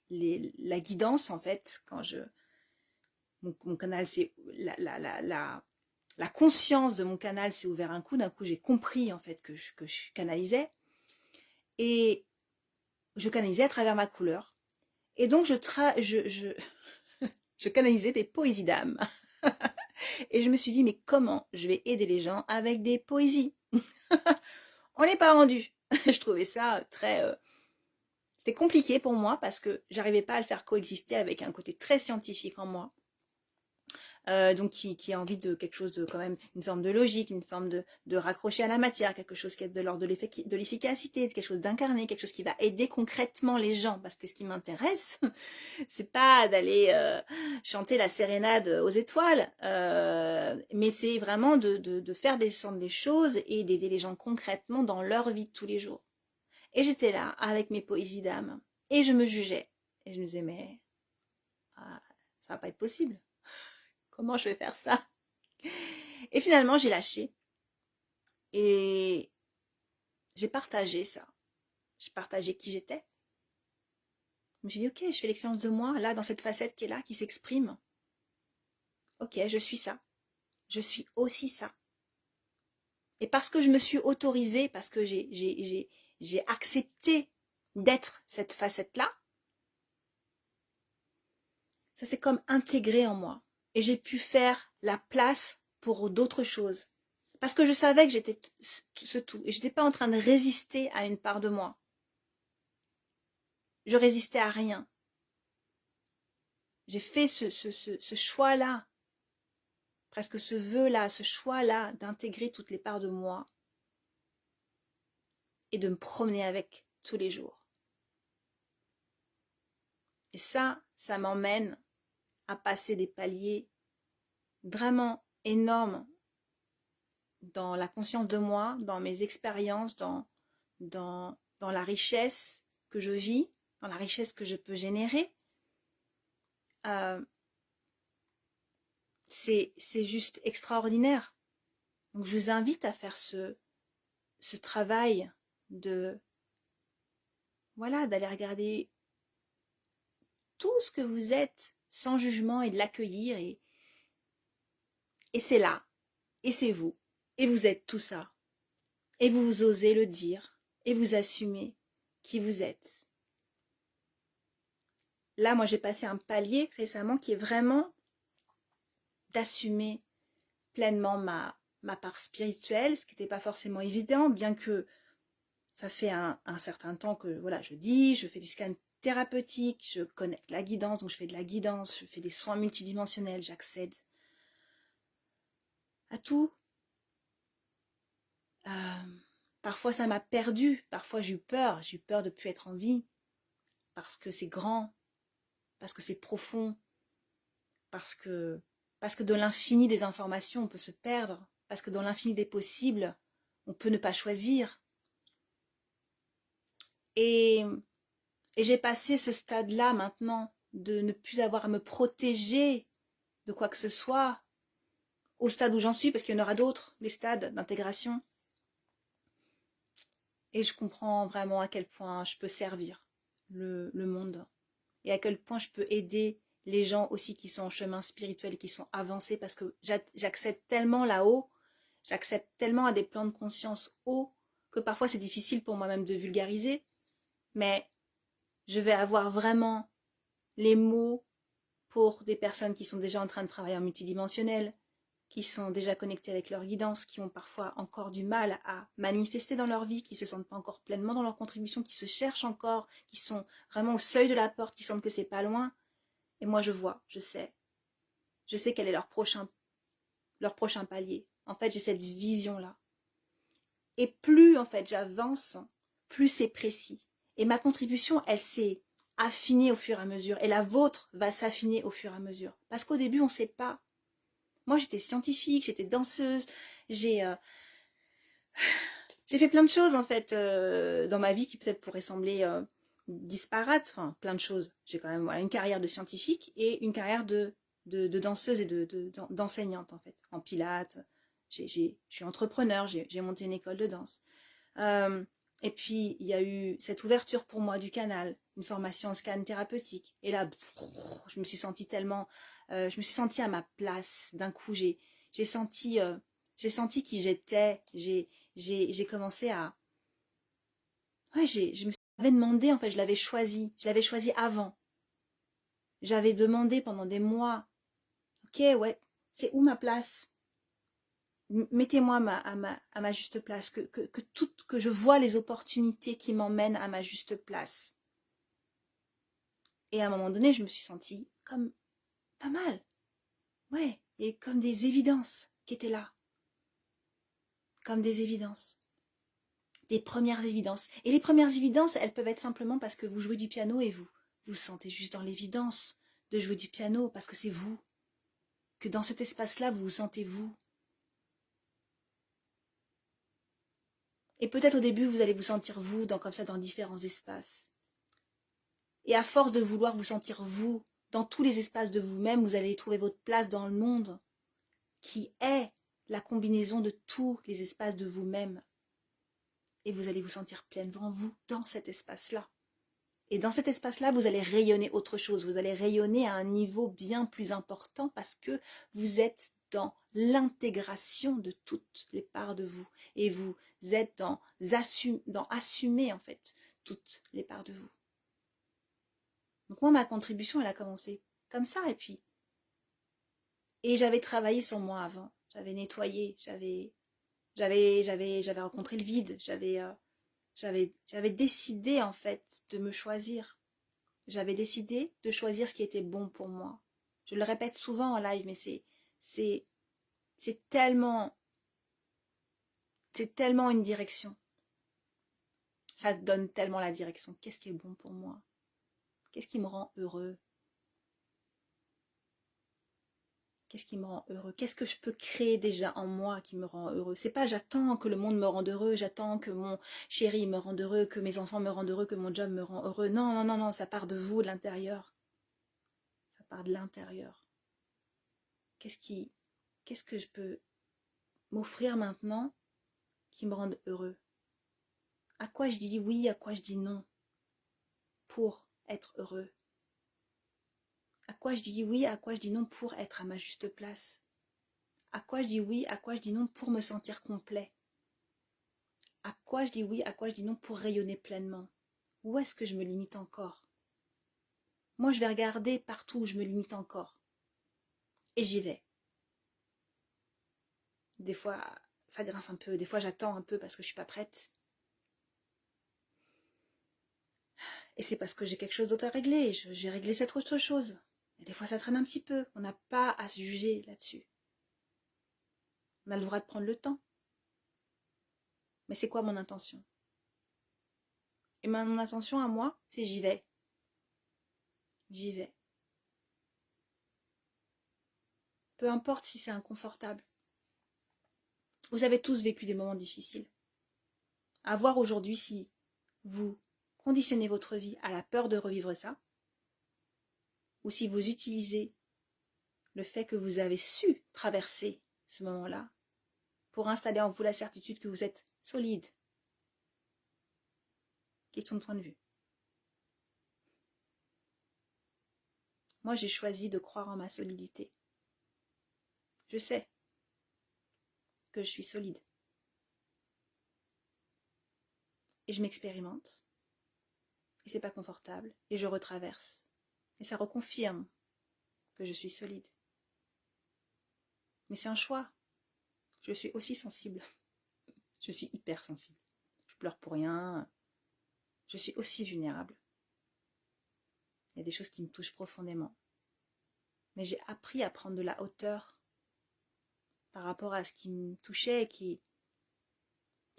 la guidance, en fait, quand mon canal, c'est la conscience de mon canal s'est ouvert un coup. D'un coup, j'ai compris, en fait, que je canalisais. Et je canalisais à travers ma couleur. Et donc, je canalisais des poésies d'âme. Et je me suis dit, mais comment je vais aider les gens avec des poésies? On n'est pas rendu. Je trouvais ça très... c'était compliqué pour moi parce que j'arrivais pas à le faire coexister avec un côté très scientifique en moi. Donc qui a envie de quelque chose de quand même, une forme de logique, une forme de raccrocher à la matière, quelque chose qui est de l'ordre de l'efficacité, quelque chose d'incarné, quelque chose qui va aider concrètement les gens. Parce que ce qui m'intéresse, c'est pas d'aller chanter la sérénade aux étoiles, mais c'est vraiment de faire descendre des choses et d'aider les gens concrètement dans leur vie de tous les jours. Et j'étais là avec mes poésies d'âme et je me jugeais. Et je me disais, mais ça va pas être possible. Comment je vais faire ça? Et finalement, j'ai lâché et j'ai partagé ça. J'ai partagé qui j'étais. Je me suis dit, ok, je fais l'expérience de moi, là, dans cette facette qui est là, qui s'exprime. Ok, je suis ça. Je suis aussi ça. Et parce que je me suis autorisée, parce que j'ai accepté d'être cette facette-là, ça s'est comme intégré en moi. Et j'ai pu faire la place pour d'autres choses. Parce que je savais que j'étais ce tout. Et je n'étais pas en train de résister à une part de moi. Je résistais à rien. J'ai fait ce choix-là, presque ce vœu-là, ce choix-là d'intégrer toutes les parts de moi et de me promener avec tous les jours. Et ça m'emmène à passer des paliers vraiment énormes dans la conscience de moi, dans mes expériences, dans la richesse que je vis, dans la richesse que je peux générer. Euh, c'est juste extraordinaire. Donc je vous invite à faire ce travail de, voilà, d'aller regarder tout ce que vous êtes sans jugement et de l'accueillir. Et c'est là, et c'est vous, et vous êtes tout ça. Et vous osez le dire, et vous assumez qui vous êtes. Là, moi, j'ai passé un palier récemment qui est vraiment d'assumer pleinement ma part spirituelle, ce qui n'était pas forcément évident, bien que ça fait un certain temps que voilà, je fais du scan thérapeutique, je connais la guidance, donc je fais de la guidance, je fais des soins multidimensionnels, j'accède à tout. Parfois ça m'a perdu, parfois j'ai eu peur de ne plus être en vie, parce que c'est grand, parce que c'est profond, parce que de l'infini des informations on peut se perdre, parce que dans l'infini des possibles, on peut ne pas choisir. Et j'ai passé ce stade-là maintenant, de ne plus avoir à me protéger de quoi que ce soit, au stade où j'en suis, parce qu'il y en aura d'autres, des stades d'intégration. Et je comprends vraiment à quel point je peux servir le monde. Et à quel point je peux aider les gens aussi qui sont en chemin spirituel, qui sont avancés, parce que j'accède tellement là-haut, j'accède tellement à des plans de conscience hauts, que parfois c'est difficile pour moi-même de vulgariser, mais je vais avoir vraiment les mots pour des personnes qui sont déjà en train de travailler en multidimensionnel, qui sont déjà connectés avec leur guidance, qui ont parfois encore du mal à manifester dans leur vie, qui ne se sentent pas encore pleinement dans leur contribution, qui se cherchent encore, qui sont vraiment au seuil de la porte, qui sentent que c'est pas loin. Et moi, je vois, je sais quel est leur prochain palier. En fait, j'ai cette vision-là. Et plus, en fait, j'avance, plus c'est précis. Et ma contribution, elle s'est affinée au fur et à mesure. Et la vôtre va s'affiner au fur et à mesure. Parce qu'au début, on ne sait pas. Moi, j'étais scientifique, j'étais danseuse, j'ai fait plein de choses, en fait, dans ma vie qui peut-être pourraient sembler disparates. Enfin, plein de choses. J'ai quand même une carrière de scientifique et une carrière de danseuse et d'enseignante, en fait, en pilates. Je suis entrepreneur, j'ai monté une école de danse. Et puis, il y a eu cette ouverture pour moi du canal, une formation en scan thérapeutique. Et là, je me suis sentie tellement... je me suis sentie à ma place. D'un coup, j'ai senti qui j'étais. J'ai commencé à... Ouais, je me avais demandé, en fait, je l'avais choisi. Je l'avais choisi avant. J'avais demandé pendant des mois, ok, ouais, c'est où ma place? Mettez-moi à ma juste place, que je vois les opportunités qui m'emmènent à ma juste place. Et à un moment donné, je me suis sentie comme pas mal. Ouais, et comme des évidences qui étaient là. Comme des évidences. Des premières évidences. Et les premières évidences, elles peuvent être simplement parce que vous jouez du piano et vous sentez juste dans l'évidence de jouer du piano parce que c'est vous. Que dans cet espace-là, vous vous sentez vous. Et peut-être au début, vous allez vous sentir vous comme ça dans différents espaces. Et à force de vouloir vous sentir vous dans tous les espaces de vous-même, vous allez trouver votre place dans le monde qui est la combinaison de tous les espaces de vous-même. Et vous allez vous sentir pleinement vous dans cet espace-là. Et dans cet espace-là, vous allez rayonner autre chose. Vous allez rayonner à un niveau bien plus important parce que vous êtes dans l'intégration de toutes les parts de vous. Et vous êtes dans assumer en fait toutes les parts de vous. Donc moi, ma contribution, elle a commencé comme ça. Et j'avais travaillé sur moi avant. J'avais nettoyé, j'avais rencontré le vide, j'avais décidé en fait de me choisir. J'avais décidé de choisir ce qui était bon pour moi. Je le répète souvent en live, mais c'est c'est tellement c'est tellement une direction. Ça donne tellement la direction. Qu'est-ce qui est bon pour moi? Qu'est-ce qui me rend heureux? Qu'est-ce qui me rend heureux? Qu'est-ce que je peux créer déjà en moi qui me rend heureux? C'est pas j'attends que le monde me rende heureux, j'attends que mon chéri me rende heureux, que mes enfants me rendent heureux, que mon job me rend heureux. Non, non, non, non, ça part de vous, de l'intérieur. Ça part de l'intérieur. Qu'est-ce que je peux m'offrir maintenant qui me rende heureux? À quoi je dis oui, à quoi je dis non pour être heureux? À quoi je dis oui, à quoi je dis non pour être à ma juste place? À quoi je dis oui, à quoi je dis non pour me sentir complet? À quoi je dis oui, à quoi je dis non pour rayonner pleinement? Où est-ce que je me limite encore? Moi, je vais regarder partout où je me limite encore. Et j'y vais. Des fois, ça grince un peu. Des fois, j'attends un peu parce que je suis pas prête. Et c'est parce que j'ai quelque chose d'autre à régler. Je vais régler cette autre chose. Et des fois, ça traîne un petit peu. On n'a pas à se juger là-dessus. On a le droit de prendre le temps. Mais c'est quoi mon intention? Et mon intention à moi, c'est j'y vais. J'y vais. Peu importe si c'est inconfortable. Vous avez tous vécu des moments difficiles. À voir aujourd'hui si vous conditionnez votre vie à la peur de revivre ça, ou si vous utilisez le fait que vous avez su traverser ce moment-là pour installer en vous la certitude que vous êtes solide. Question de point de vue. Moi, j'ai choisi de croire en ma solidité. Je sais que je suis solide. Et je m'expérimente. Et c'est pas confortable. Et je retraverse. Et ça reconfirme que je suis solide. Mais c'est un choix. Je suis aussi sensible. Je suis hyper sensible. Je pleure pour rien. Je suis aussi vulnérable. Il y a des choses qui me touchent profondément. Mais j'ai appris à prendre de la hauteur par rapport à ce qui me touchait et qui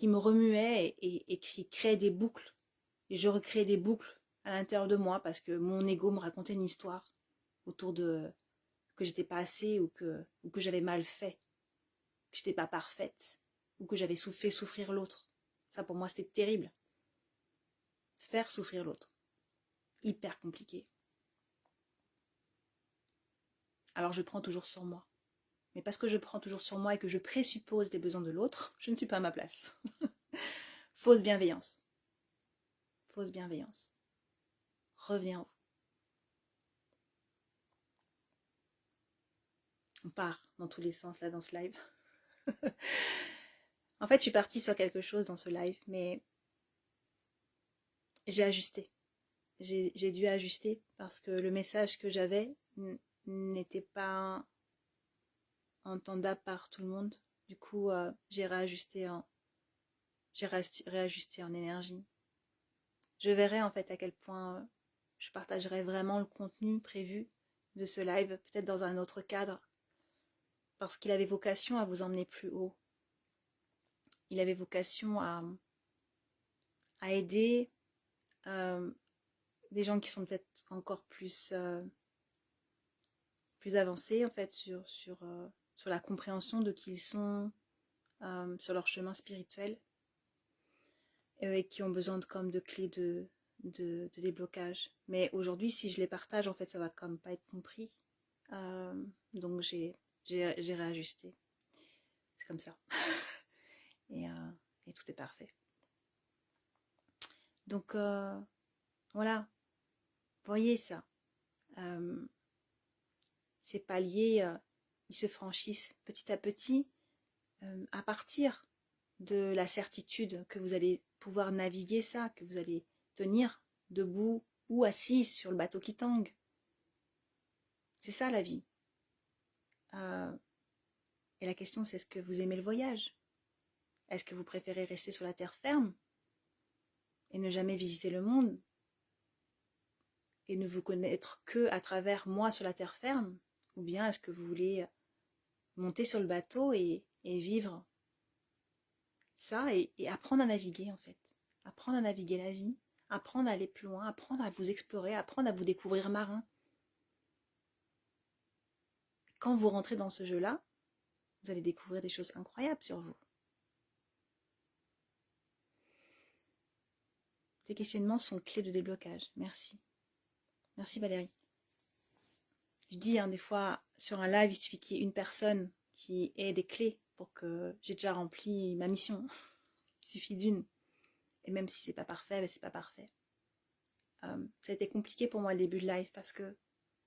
me remuait et qui créait des boucles. Et je recréais des boucles à l'intérieur de moi parce que mon ego me racontait une histoire autour de que j'étais pas assez ou que j'avais mal fait, que j'étais pas parfaite ou que j'avais fait souffrir l'autre. Ça pour moi c'était terrible. Faire souffrir l'autre. Hyper compliqué. Alors je prends toujours sur moi. Mais parce que je prends toujours sur moi et que je présuppose les besoins de l'autre, je ne suis pas à ma place. Fausse bienveillance. Fausse bienveillance. Reviens en vous. On part dans tous les sens là dans ce live. En fait, je suis partie sur quelque chose dans ce live, mais j'ai ajusté. J'ai dû ajuster parce que le message que j'avais n'était pas entendable par tout le monde. Du coup, j'ai réajusté en énergie. Je verrai en fait à quel point je partagerai vraiment le contenu prévu de ce live, peut-être dans un autre cadre, parce qu'il avait vocation à vous emmener plus haut. Il avait vocation à aider des gens qui sont peut-être encore plus avancés en fait sur la compréhension de qui ils sont, sur leur chemin spirituel, et qui ont besoin comme de clés de déblocage. Mais aujourd'hui, si je les partage, en fait, ça va comme pas être compris. Donc j'ai réajusté. C'est comme ça. et, et tout est parfait. Donc voilà, Voyez ça. Ces paliers, ils se franchissent petit à petit à partir de la certitude que vous allez pouvoir naviguer ça, que vous allez tenir debout ou assis sur le bateau qui tangue. C'est ça la vie. Et la question c'est, est-ce que vous aimez le voyage? Est-ce que vous préférez rester sur la terre ferme et ne jamais visiter le monde et ne vous connaître que à travers moi sur la terre ferme? Ou bien est-ce que vous voulez monter sur le bateau et vivre ça et apprendre à naviguer en fait? Apprendre à naviguer la vie, apprendre à aller plus loin, apprendre à vous explorer, apprendre à vous découvrir marin. Quand vous rentrez dans ce jeu-là, vous allez découvrir des choses incroyables sur vous. Ces questionnements sont clés de déblocage. Merci. Merci Valérie. Je dis des fois sur un live, il suffit qu'il y ait une personne qui ait des clés pour que j'ai déjà rempli ma mission. Il suffit d'une. Et même si c'est pas parfait, ben c'est pas parfait. Ça a été compliqué pour moi le début de live parce que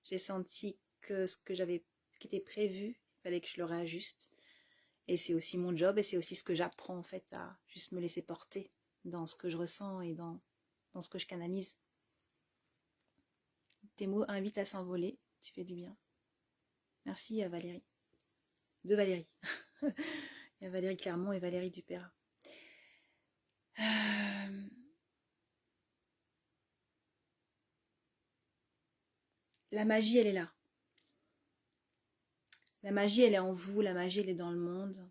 j'ai senti que ce qui était prévu, il fallait que je le réajuste. Et c'est aussi mon job et c'est aussi ce que j'apprends en fait, à juste me laisser porter dans ce que je ressens et dans ce que je canalise. Tes mots invitent à s'envoler, tu fais du bien. Merci à Valérie. De Valérie. Il y a Valérie Clermont et Valérie Dupéra. La magie, elle est là. La magie, elle est en vous, la magie, elle est dans le monde.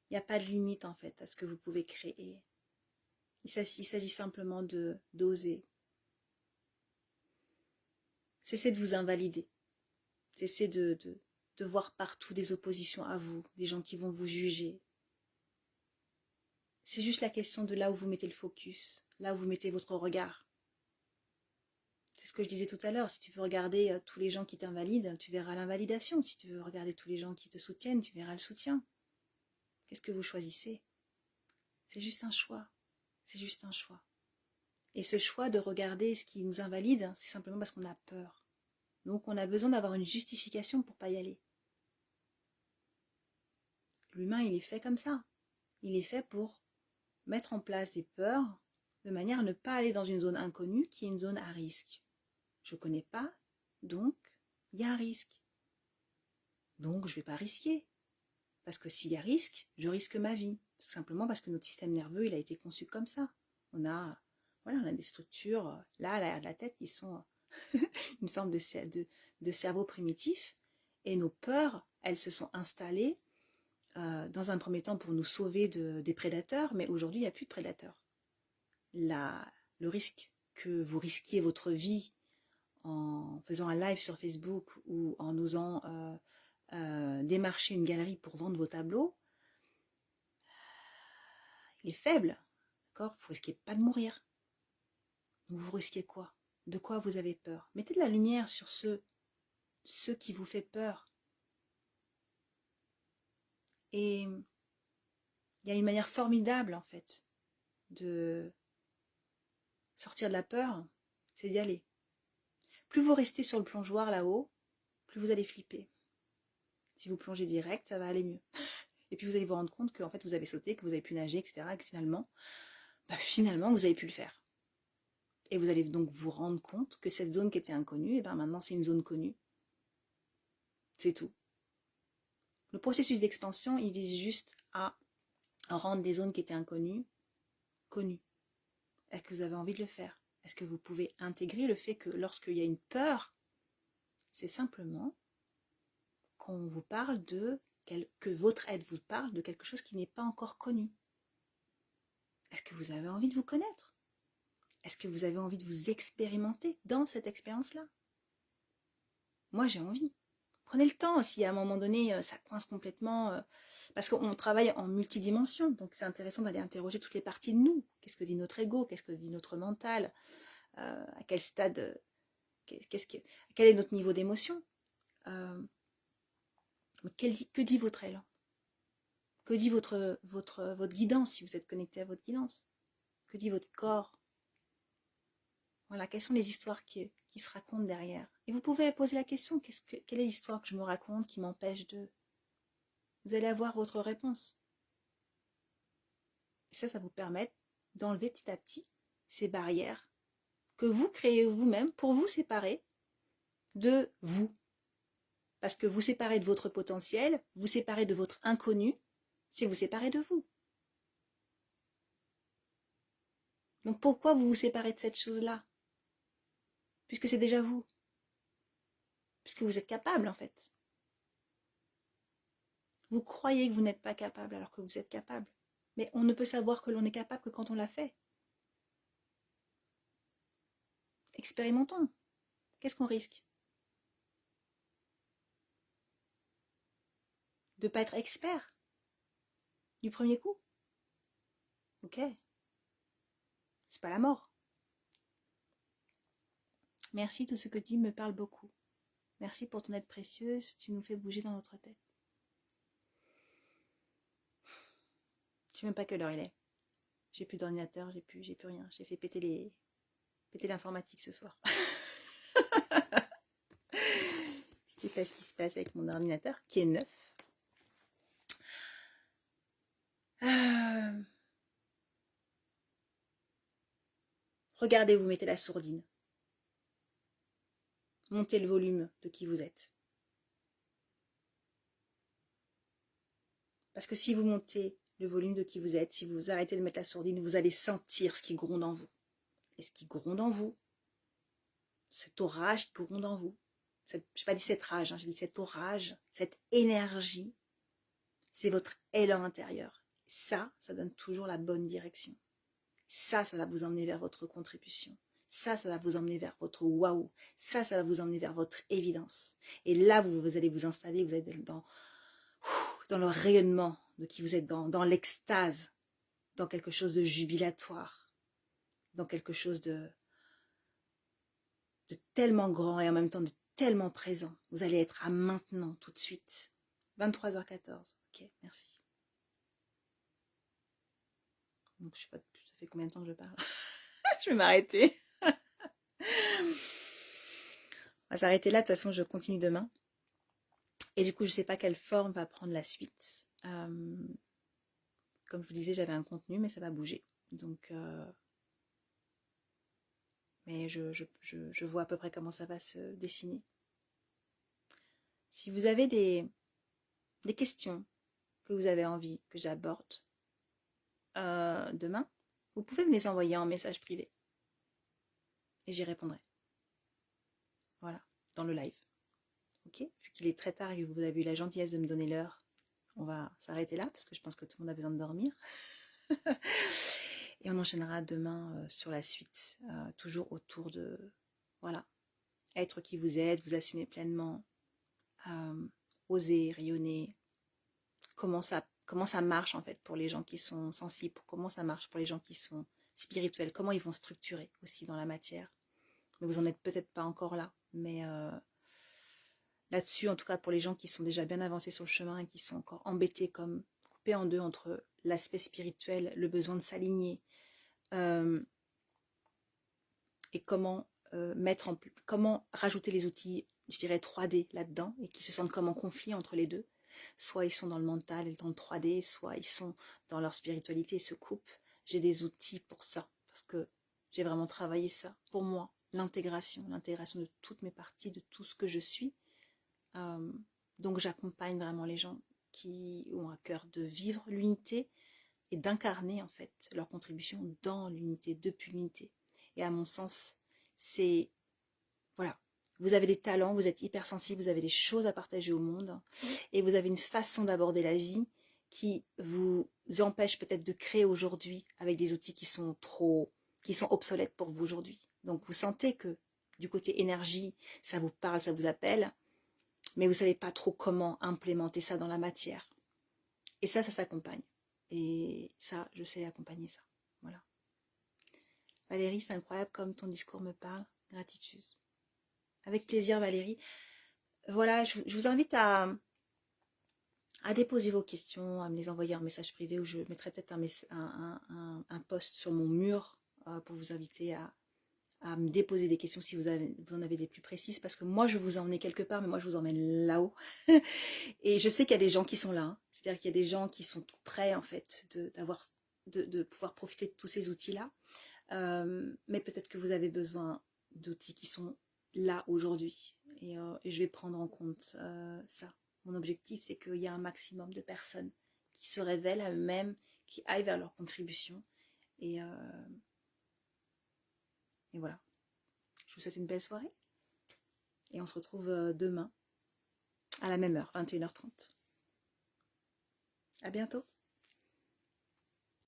Il n'y a pas de limite en fait à ce que vous pouvez créer. Il s'agit simplement d'oser. Cessez de vous invalider. Cessez de voir partout des oppositions à vous, des gens qui vont vous juger. C'est juste la question de là où vous mettez le focus, là où vous mettez votre regard. C'est ce que je disais tout à l'heure, si tu veux regarder tous les gens qui t'invalident, tu verras l'invalidation. Si tu veux regarder tous les gens qui te soutiennent, tu verras le soutien. Qu'est-ce que vous choisissez? C'est juste un choix. C'est juste un choix. Et ce choix de regarder ce qui nous invalide, c'est simplement parce qu'on a peur. Donc on a besoin d'avoir une justification pour ne pas y aller. L'humain, il est fait comme ça. Il est fait pour mettre en place des peurs de manière à ne pas aller dans une zone inconnue qui est une zone à risque. Je ne connais pas, donc il y a un risque. Donc je ne vais pas risquer. Parce que s'il y a risque, je risque ma vie. Simplement parce que notre système nerveux, il a été conçu comme ça. On a des structures, là, à l'arrière de la tête, qui sont une forme de cerveau primitif. Et nos peurs, elles se sont installées dans un premier temps pour nous sauver des prédateurs, mais aujourd'hui, il n'y a plus de prédateurs. Le risque que vous risquiez votre vie en faisant un live sur Facebook ou en osant démarcher une galerie pour vendre vos tableaux, il est faible, d'accord? Vous risquez pas de mourir. Vous risquez quoi? De quoi vous avez peur? Mettez de la lumière sur ce qui vous fait peur. Et il y a une manière formidable, en fait, de sortir de la peur, c'est d'y aller. Plus vous restez sur le plongeoir là-haut, plus vous allez flipper. Si vous plongez direct, ça va aller mieux. Et puis vous allez vous rendre compte que en fait, vous avez sauté, que vous avez pu nager, etc. Et que finalement, vous avez pu le faire. Et vous allez donc vous rendre compte que cette zone qui était inconnue, maintenant c'est une zone connue. C'est tout. Le processus d'expansion, il vise juste à rendre des zones qui étaient inconnues, connues. Est-ce que vous avez envie de le faire? Est-ce que vous pouvez intégrer le fait que lorsqu'il y a une peur, c'est simplement qu'on vous parle que votre aide vous parle de quelque chose qui n'est pas encore connu? Est-ce que vous avez envie de vous connaître? Est-ce que vous avez envie de vous expérimenter dans cette expérience-là? Moi, j'ai envie. Prenez le temps, si à un moment donné, ça coince complètement, parce qu'on travaille en multidimension, donc c'est intéressant d'aller interroger toutes les parties de nous. Qu'est-ce que dit notre ego? Qu'est-ce que dit notre mental? À quel stade, quel est notre niveau d'émotion? Que dit votre élan? Que dit votre guidance, si vous êtes connecté à votre guidance? Que dit votre corps? Voilà, quelles sont les histoires qui qui se raconte derrière. Et vous pouvez poser la question, quelle est l'histoire que je me raconte qui m'empêche de... Vous allez avoir votre réponse. Et ça vous permet d'enlever petit à petit ces barrières que vous créez vous-même pour vous séparer de vous. Parce que vous séparez de votre potentiel, vous séparez de votre inconnu, c'est vous séparer de vous. Donc pourquoi vous vous séparez de cette chose-là? Puisque c'est déjà vous. Puisque vous êtes capable en fait. Vous croyez que vous n'êtes pas capable alors que vous êtes capable. Mais on ne peut savoir que l'on est capable que quand on l'a fait. Expérimentons. Qu'est-ce qu'on risque? De ne pas être expert du premier coup? Ok. C'est pas la mort. Merci, tout ce que tu dis me parle beaucoup. Merci pour ton aide précieuse, tu nous fais bouger dans notre tête. Je sais même pas quelle heure il est. J'ai plus d'ordinateur, j'ai plus rien. J'ai fait péter l'informatique ce soir. Je sais pas ce qui se passe avec mon ordinateur, qui est neuf. Regardez, vous mettez la sourdine. Montez le volume de qui vous êtes. Parce que si vous montez le volume de qui vous êtes, si vous arrêtez de mettre la sourdine, vous allez sentir ce qui gronde en vous. Et ce qui gronde en vous, cet orage qui gronde en vous, je n'ai pas dit cette rage, j'ai dit cet orage, cette énergie, c'est votre élan intérieur. Ça donne toujours la bonne direction. Ça va vous emmener vers votre contribution. Ça va vous emmener vers votre waouh. Ça va vous emmener vers votre évidence. Et là, vous allez vous installer, vous êtes dans le rayonnement de qui vous êtes, dans l'extase, dans quelque chose de jubilatoire, dans quelque chose de tellement grand et en même temps de tellement présent. Vous allez être à maintenant, tout de suite. 23h14. Ok, merci. Donc, je sais pas, ça fait combien de temps que je parle? Je vais m'arrêter. On va s'arrêter là. De toute façon, je continue demain. Et du coup, je ne sais pas quelle forme va prendre la suite. Comme je vous disais, j'avais un contenu, mais ça va bouger. Donc, mais je vois à peu près comment ça va se dessiner. Si vous avez des questions que vous avez envie que j'aborde demain, vous pouvez me les envoyer en message privé. Et j'y répondrai. Voilà, dans le live. Ok, vu qu'il est très tard et que vous avez eu la gentillesse de me donner l'heure, on va s'arrêter là parce que je pense que tout le monde a besoin de dormir. Et on enchaînera demain sur la suite, toujours autour de, voilà, être qui vous êtes, vous assumer pleinement, oser, rayonner, comment ça marche en fait pour les gens qui sont sensibles, comment ça marche pour les gens qui sont spirituels, comment ils vont structurer aussi dans la matière. Mais vous en êtes peut-être pas encore là, mais là-dessus, en tout cas pour les gens qui sont déjà bien avancés sur le chemin et qui sont encore embêtés, comme coupés en deux entre l'aspect spirituel, le besoin de s'aligner, et comment comment rajouter les outils, je dirais 3D là-dedans, et qui se sentent comme en conflit entre les deux. Soit ils sont dans le mental et dans le 3D, soit ils sont dans leur spiritualité et se coupent. J'ai des outils pour ça, parce que j'ai vraiment travaillé ça. Pour moi, l'intégration de toutes mes parties, de tout ce que je suis. Donc j'accompagne vraiment les gens qui ont à cœur de vivre l'unité et d'incarner en fait leur contribution dans l'unité, depuis l'unité. Et à mon sens, c'est, voilà, vous avez des talents, vous êtes hypersensible, vous avez des choses à partager au monde et vous avez une façon d'aborder la vie qui vous empêche peut-être de créer aujourd'hui avec des outils qui sont obsolètes pour vous aujourd'hui. Donc vous sentez que du côté énergie, ça vous parle, ça vous appelle, mais vous savez pas trop comment implémenter ça dans la matière. Et ça s'accompagne. Et ça, je sais accompagner ça. Voilà. Valérie, c'est incroyable comme ton discours me parle. Gratitude. Avec plaisir, Valérie. Voilà, je vous invite à déposer vos questions, à me les envoyer en message privé ou je mettrai peut-être un post sur mon mur pour vous inviter à me déposer des questions si vous en avez des plus précises, parce que moi je vous emmène quelque part, mais moi je vous emmène là-haut. Et je sais qu'il y a des gens qui sont là, hein. C'est-à-dire qu'il y a des gens qui sont tout prêts en fait de pouvoir profiter de tous ces outils-là. Mais peut-être que vous avez besoin d'outils qui sont là aujourd'hui. Et je vais prendre en compte ça. Mon objectif, c'est qu'il y a un maximum de personnes qui se révèlent à eux-mêmes, qui aillent vers leur contribution. Et, euh, et voilà. Je vous souhaite une belle soirée. Et on se retrouve demain à la même heure, 21h30. À bientôt.